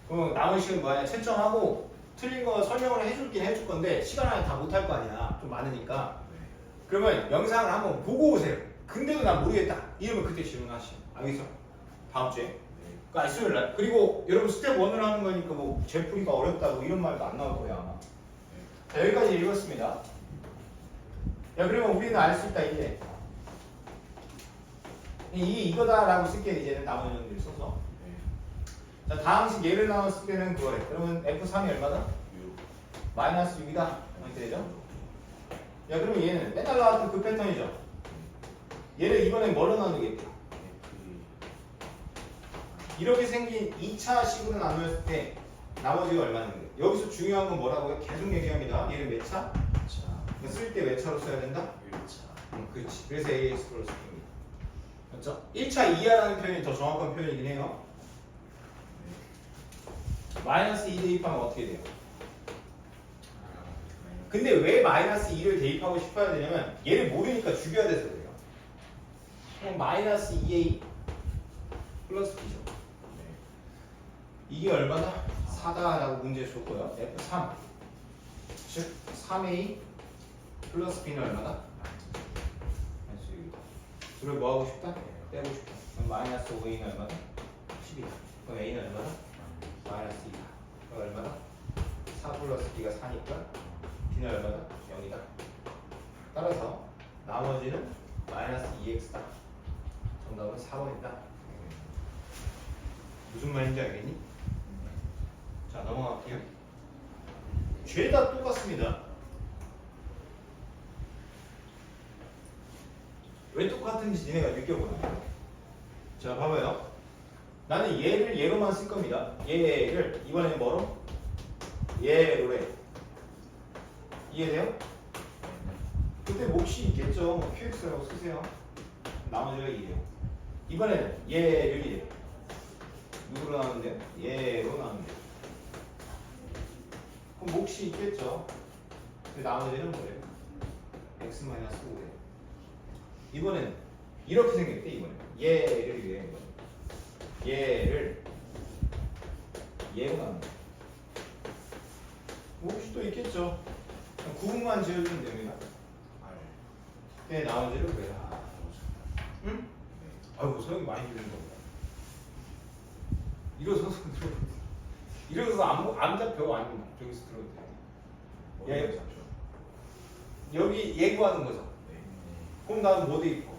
Speaker 1: 그럼 남은 시간 뭐하냐? 채점하고 틀린 거 설명을 해줄긴 해줄 건데 시간 안에 다 못할 거 아니야. 좀 많으니까. 그러면 영상을 한번 보고 오세요. 근데도 난 모르겠다. 이러면 그때 질문하시죠. 알겠어? 다음 주에. 그러니까 수요일 날. 그리고 여러분 스텝 1을 하는 거니까 뭐 제풀이가 어렵다고 이런 말도 안 나올 거야 아마. 자 여기까지 읽었습니다. 야 그러면 우리는 알 수 있다 이제. 이게 이거다라고 쓸게 이제는 나머지 놈들 써서. 자 다항식 얘를 나눴을 때는 그거래. 그러면 F3이 얼마다? 마이너스 6이다. 이렇게 되죠? 야 그러면 얘는 맨날 나왔던 그 패턴이죠. 얘를 이번엔 뭘로 나누겠대? 이렇게 생긴 2차 식으로 나누었을 때 나머지가 얼마나 돼? 여기서 중요한 건 뭐라고요? 계속 얘기합니다. 얘를 몇 차? 쓸 때 몇 차로 써야 된다? 1차. 그렇지. 그래서 AS로 씁니다. 맞죠? 1차 이하라는 표현이 더 정확한 표현이긴 해요. 마이너스 2 대입하면 어떻게 돼요? 근데 왜 마이너스 2를 대입하고 싶어야 되냐면 얘를 모르니까 죽여야 돼서 그래요. 그럼 마이너스 2a 플러스 b죠. 이게 얼마다? 4다라고 문제 줬고요. F3 즉 3a 플러스 b는 얼마다? 둘을 뭐 하고 싶다? 빼고 싶다. 그럼 마이너스 5a는 얼마다? 10이다. 그럼 a는 얼마다? 마이너스 2다. 그럼 얼마다? 4 플러스 b가 4니까 b는 얼마다? 0이다. 따라서 나머지는 마이너스 2x다. 정답은 4번이다. 무슨 말인지 알겠니? 자, 넘어갈게요. 죄다 똑같습니다. 왜 똑같은지 니네가 느껴보는 거야. 자, 봐봐요. 나는 얘를 얘로만 쓸 겁니다. 얘를 이번엔 뭐로? 얘로 해. 이해돼요? 그때 몫이 있겠죠. 뭐 QX라고 쓰세요. 나머지가 2예요. 이번에는 얘를 이래. 누구로 나오는데요? 얘로 나오는데요. 그럼 몫이 있겠죠. 근데 나머지는 뭐예요? x-5예요. 이번에는 이렇게 생겼대. 이번에 얘를 위해 얘를 얘로 나온다. 몫이 또 있겠죠. 구분만 지어주면 됩니다. 네, 나머지를 구해라. 응? 아이고 소영이 많이 들는 겁니다. 일어서서 들어. 일어서서 안 잡혀. 아니면 저기서 들어도 돼. 여기 예고하는 거죠. 그럼 나는 뭐 돼 있고?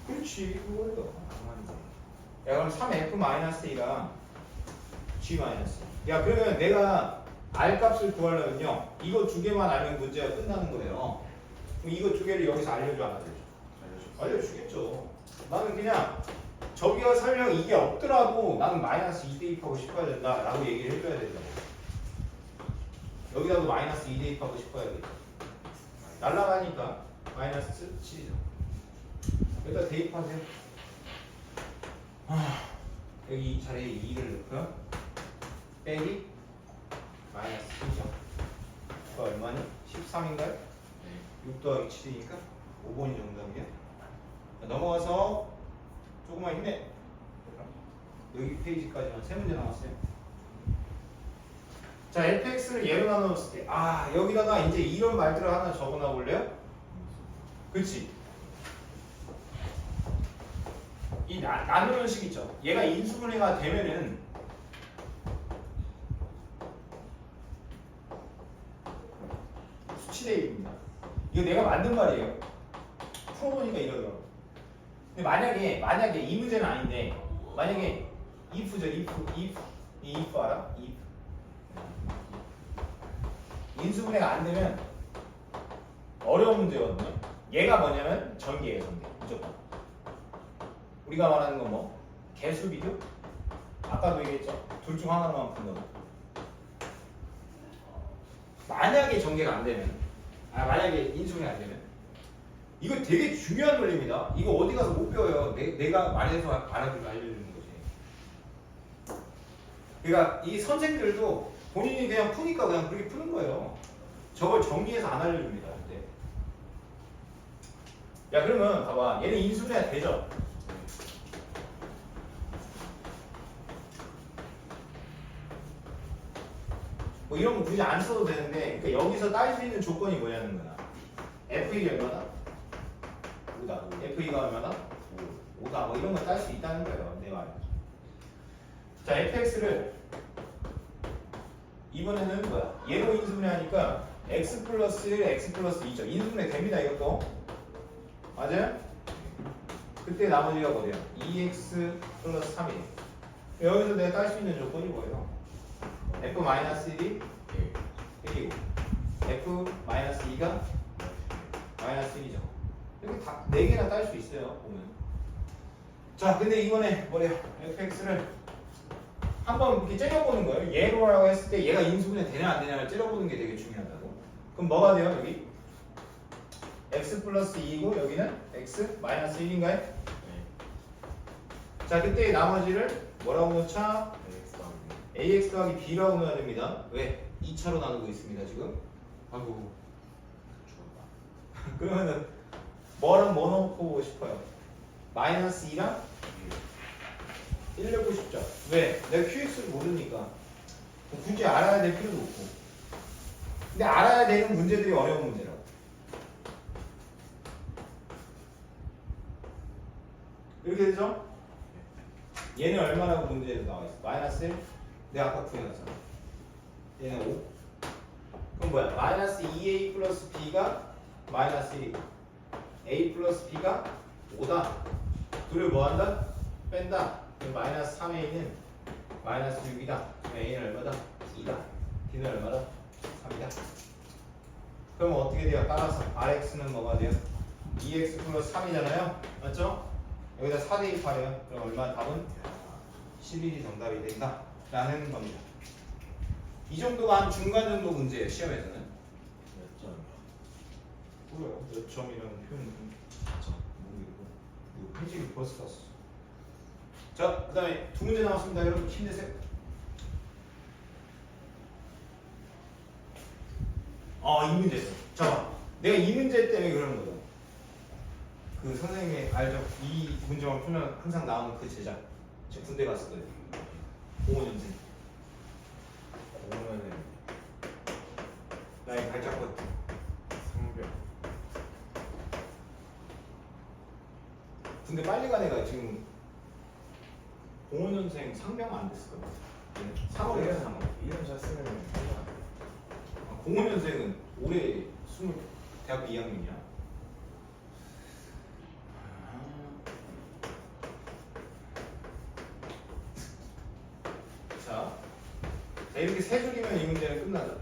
Speaker 1: 그렇지, 그거예요. 야, 그럼 3f-a랑 g-. 야, 그러면 내가 r 값을 구하려면요, 이거 두 개만 알면 문제가 끝나는 거예요. 그럼 이거 두 개를 여기서 알려줘, 안 알려줘? 알려주겠죠. 나는 그냥 저기가 설령 이게 없더라도 나는 마이너스 2 대입하고 싶어야 된다라고 얘기를 해줘야 된다고. 여기다도 마이너스 2 대입하고 싶어야겠죠. 날라가니까 마이너스 7이죠. 여기다 대입하세요. 여기 이 자리에 2를 넣고요. 빼기 마이너스 7이죠. 그거 얼마니? 13인가요? 6 더하기 7이니까 5번이 정답이야. 넘어가서 조금만 힘내. 여기 페이지까지만 세 문제 남았어요. 자, fx를 예로 나눴을 때, 여기다가 이제 이런 말들을 하나 적어놔 볼래요? 그렇지. 이 나누는 식 있죠. 얘가 인수분해가 되면은 수치 대입입니다. 이거 내가 만든 말이에요. 풀어보니까 이러더라고. 근데 만약에 이 문제는 아닌데, 만약에 if죠. if 알아? if. 인수분해가 안 되면 어려운 문제거든요. 얘가 뭐냐면 전개예요, 전개. 무조건. 우리가 말하는 건 뭐? 개수 비교? 아까도 얘기했죠. 둘 중 하나만 푼다고. 만약에 전개가 안 되면, 만약에 인수분해 안 되면, 이거 되게 중요한 논리입니다. 이거 어디 가서 못 배워요. 내가 말해서 알려주는 거지. 그러니까 이 선생들도 본인이 그냥 푸니까 그냥 그렇게 푸는 거예요. 저걸 정리해서 안 알려줍니다. 근데. 야, 그러면 봐봐. 얘는 인수분해가 되죠? 뭐 이런 거 굳이 안 써도 되는데, 그러니까 여기서 딸 수 있는 조건이 뭐냐는 거야. f1이 얼마나? 5다. f2가 얼마나? 5다. 뭐 이런 거 딸 수 있다는 거예요. 내 말은. 자, fx를 이번에는 뭐야? 얘로 인수분해 하니까 x 플러스 1, x 플러스 2죠. 인수분해 됩니다. 이것도. 맞아요? 그때 나머지가 뭐예요? 2x 플러스 3이에요. 여기서 내가 딸 수 있는 조건이 뭐예요? f-1이 1이고 f-2가 마이너스 1이죠. 이렇게 다 4개나 딸 수 있어요. 보면. 자, 근데 이번에 뭐래요? fx를 한번 이렇게 째려보는 거예요. 얘로라고 했을 때 얘가 인수분해 되냐 안 되냐를 째려보는 게 되게 중요하다고. 그럼 뭐가 돼요? 여기 x 플러스 2이고 여기는 x 마이너스 1인가요? 자, 그때 나머지를 뭐라고 넣자? ax 더하기 b라고 넣어야 됩니다. 왜? 2차로 나누고 있습니다 지금. 아이고 죽었다. 그러면은 뭐랑 뭐 넣고 보고 싶어요? 마이너스 2랑 1 넣고 싶죠. 왜? 내가 qx를 모르니까 굳이 알아야 될 필요도 없고. 근데 알아야 되는 문제들이 어려운 문제라고. 이렇게 되죠? 얘는 얼마라고 문제에서 나와 있어? 마이너스 1? 내가 아까 구해놨잖아. 얘는 5. 그럼 뭐야? 마이너스 2a 플러스 b가 마이너스 1이고 a 플러스 b가 5다. 둘을 뭐 한다? 뺀다. 그럼 마이너스 3a는 마이너스 6이다. a는 얼마다? 2다. b는 얼마다? 3이다. 그럼 어떻게 돼요? 따라서 rx는 뭐가 돼요? 2x 플러스 3이잖아요. 맞죠? 여기다 4 대입하래요. 그럼 얼마? 답은 11이 정답이 된다. 라는 겁니다. 이 정도가 한 중간 정도 문제예요. 시험에서는.
Speaker 2: 몇 점이요?
Speaker 1: 뭐야? 몇 점이라는 표현은 모르겠고 편집이 벌써 썼어. 자, 그 다음에 두 문제 나왔습니다. 여러분 힘내세요. 이 문제죠. 자, 내가 이 문제 때문에 그러는 거죠. 그 선생님이 알죠? 이 문제만 풀면 항상 나오는 그 제자. 저 군대 갔을 거예요. 05년생.
Speaker 2: 공원은
Speaker 1: 나의 발자국.
Speaker 2: 상병.
Speaker 1: 군대 빨리 간 애가 지금 05년생 상병 안 됐을 거예요. 3월이에요, 3월.
Speaker 2: 1년 잤으면
Speaker 1: 05년생은 올해 20 대학교 2학년이야. 자, 이렇게 세 줄이면 이 문제는 끝나죠.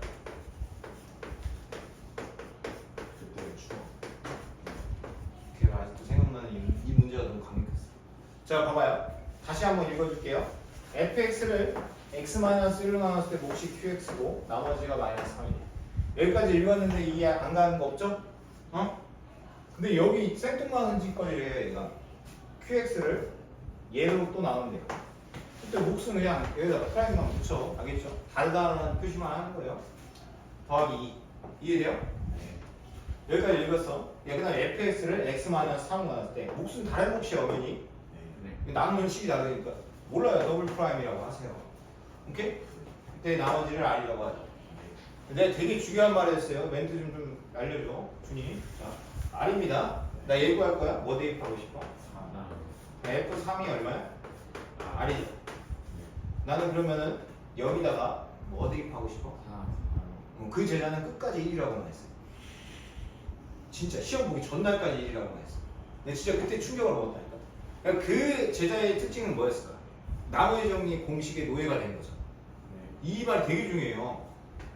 Speaker 2: 그때의 추억.
Speaker 1: 걔가 아직도 생각나는 이 문제가 너무 강력했어. 자, 봐봐요. 다시 한번 읽어줄게요. fx를 x-1로 나눴을 때 몫이 qx고 나머지가 마이너스 3이에요. 여기까지 읽었는데 이해 안 가는 거 없죠? 근데 여기 생뚱맞은 짓거리를 해요. 얘가 qx를 얘로 또 나눈대요. 그때 몫은 그냥 여기다가 프라임만 붙여. 알겠죠? 다르다는 표시만 하는 거예요. 더하기 2. 이해돼요? 네. 여기까지 읽었어. 그 다음에 fx를 x-3로 나눴을 때 몫은 다른 몫이 어머니
Speaker 2: 네.
Speaker 1: 나누는 식이 다르니까 몰라요. 더블 프라임이라고 하세요. 오케이? 그때 나머지를 r이라고 하죠. 내가 되게 중요한 말을 했어요. 멘트 좀 알려줘. 준이. 자, r입니다. 나 얘 구할 거야? 뭐 대입하고 싶어? f3이 얼마야? r이죠. 나는 그러면은 여기다가 뭐 대입하고 싶어? 그 제자는 끝까지 1이라고만 했어. 진짜 시험 보기 전날까지 1이라고만 했어. 내가 진짜 그때 충격을 먹었다니까. 그러니까 그 제자의 특징은 뭐였을까? 나머지 정리 공식의 노예가 된 거죠. 이 말 되게 중요해요.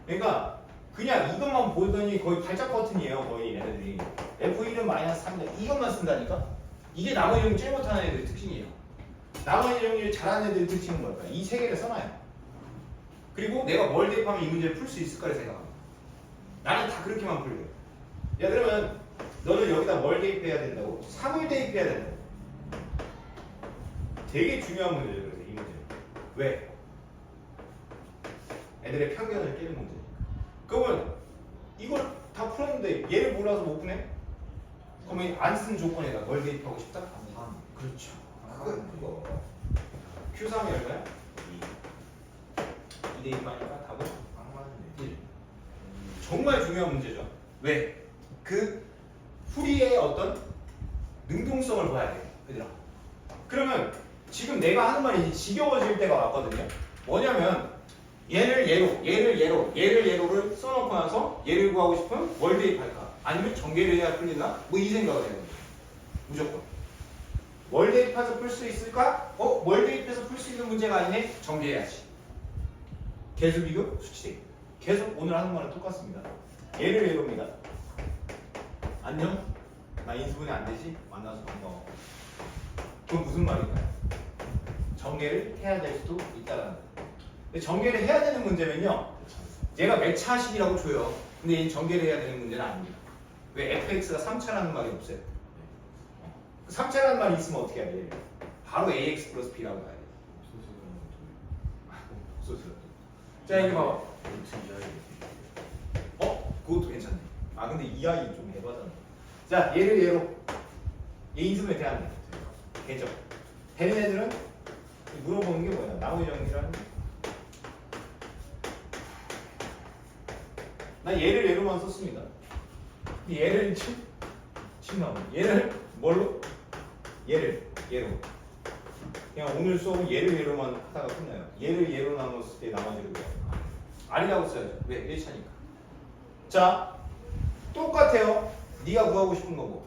Speaker 1: 그러니까 그냥 이것만 보더니 거의 발작 버튼이에요. 거의 애들이 F1은 마이너스 3이다 이것만 쓴다니까. 이게 나머지 정리 제일 못하는 애들의 특징이에요. 나머지 정리를 잘하는 애들의 특징은 뭘까? 이 세 개를 써놔요. 그리고 내가 뭘 대입하면 이 문제를 풀 수 있을까를 생각합니다. 나는 다 그렇게만 풀려요. 야, 그러면 너는 여기다 뭘 대입해야 된다고? 3을 대입해야 된다고. 되게 중요한 문제예요. 그래서 이 문제. 왜? 애들의 편견을 깨는 문제니까. 그러면 이걸 다 풀었는데 얘를 몰라서 못 푸네? 그러면 안 쓴 조건에다 뭘 대입하고 싶다? 3. 그렇죠. 그거. Q3이 얼마야? 2 대입하니까 답은 1. 정말 중요한 문제죠. 왜? 그 풀이의 어떤 능동성을 봐야 돼요. 얘들아. 그러면 지금 내가 하는 말이 지겨워질 때가 왔거든요. 뭐냐면 얘를 예로를 써놓고 나서 얘를 구하고 싶으면 뭘 대입할까? 아니면 전개를 해야 풀리나? 뭐 이 생각을 해요. 무조건. 뭘 대입해서 풀 수 있을까? 뭘 대입해서 풀 수 있는 문제가 아니네? 전개해야지. 계수 비교, 수치대입. 계속 오늘 하는 거랑 똑같습니다. 얘를 예로입니다. 안녕? 나 인수분해 안 되지? 만나서 반가워. 그건 무슨 말일까요? 전개를 해야 될 수도 있다라는 거예요. 근데 전개를 해야 되는 문제면요. 얘가 매차식이라고 줘요. 근데 얘는 전개를 해야 되는 문제는 아닙니다. 왜? fx가 3차라는 말이 없어요. 3차라는 말이 있으면 어떻게 해야 돼요? 바로 ax 플러스 b라고 가야 돼요. 자, 이제 봐봐. 그것도 괜찮네. 근데 이 아이 좀 해봐잖아. 자, 얘를 얘로 얘 인수분해 돼야 돼. 되죠? 되는 애들은 물어보는 게 뭐야? 나머지 정리라는 게. 나 얘를 얘로만 썼습니다. 얘를 침 나오네. 얘를 뭘로? 얘로. 그냥 오늘 수업은 얘를 얘로만 하다가 끝나요. 얘를 얘로 나눴을 때 나머지를 R이라고 써야죠. 왜? 1차니까. 자, 똑같아요. 네가 구하고 싶은 거고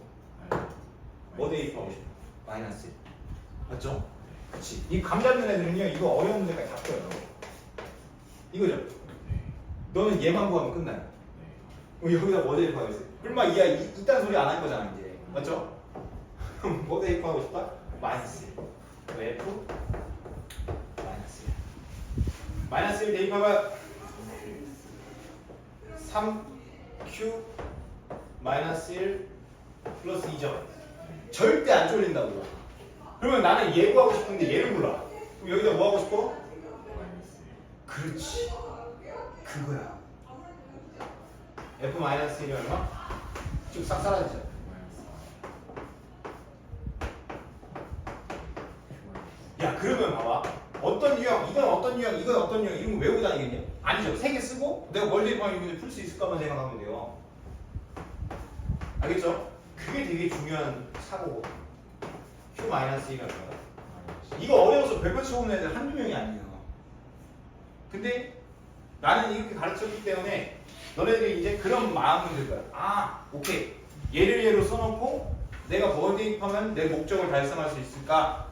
Speaker 1: 뭐 대입하고 싶어? 마이너스 1. 맞죠? 그치. 이 감 잡는 애들은요 이거 어려운 데까지 다 풀어요. 이거죠? 너는 얘만 구하면 끝나요. 그럼 여기다 뭐 대입하고 있어? 설마 이딴 소리 안 할 거잖아 이제. 맞죠? 그럼 뭐 대입하고 싶다? 마이너스 1. F 마이너스 1. 마이너스 1 대입하면 3Q 마이너스 1 플러스 2죠. 절대 안 쫄린다고. 그러면 나는 얘 구하고 싶은데 얘를 몰라. 그럼 여기다 뭐 하고 싶어? 그렇지. 그거야. F 마이너스 1이 얼마? 쭉 싹 사라지죠. 야 그러면 봐봐. 어떤 유형, 이건 어떤 유형, 이건 어떤 유형 이런 거 외우고 다니겠냐? 아니죠. 세 개 쓰고 내가 뭘 대입하면 이거 풀 수 있을 까만 생각하면 돼요. 알겠죠? 그게 되게 중요한 사고고. Q 마이너스 1이 얼마야? 이거 어려워서 별별 쳐오는 애들 한두 명이 아니에요. 근데 나는 이렇게 가르쳤기 때문에 너네들이 이제 그런 마음은 들 거야. 아, 오케이. 얘를 얘로 써놓고 내가 뭘 대입하면 내 목적을 달성할 수 있을까?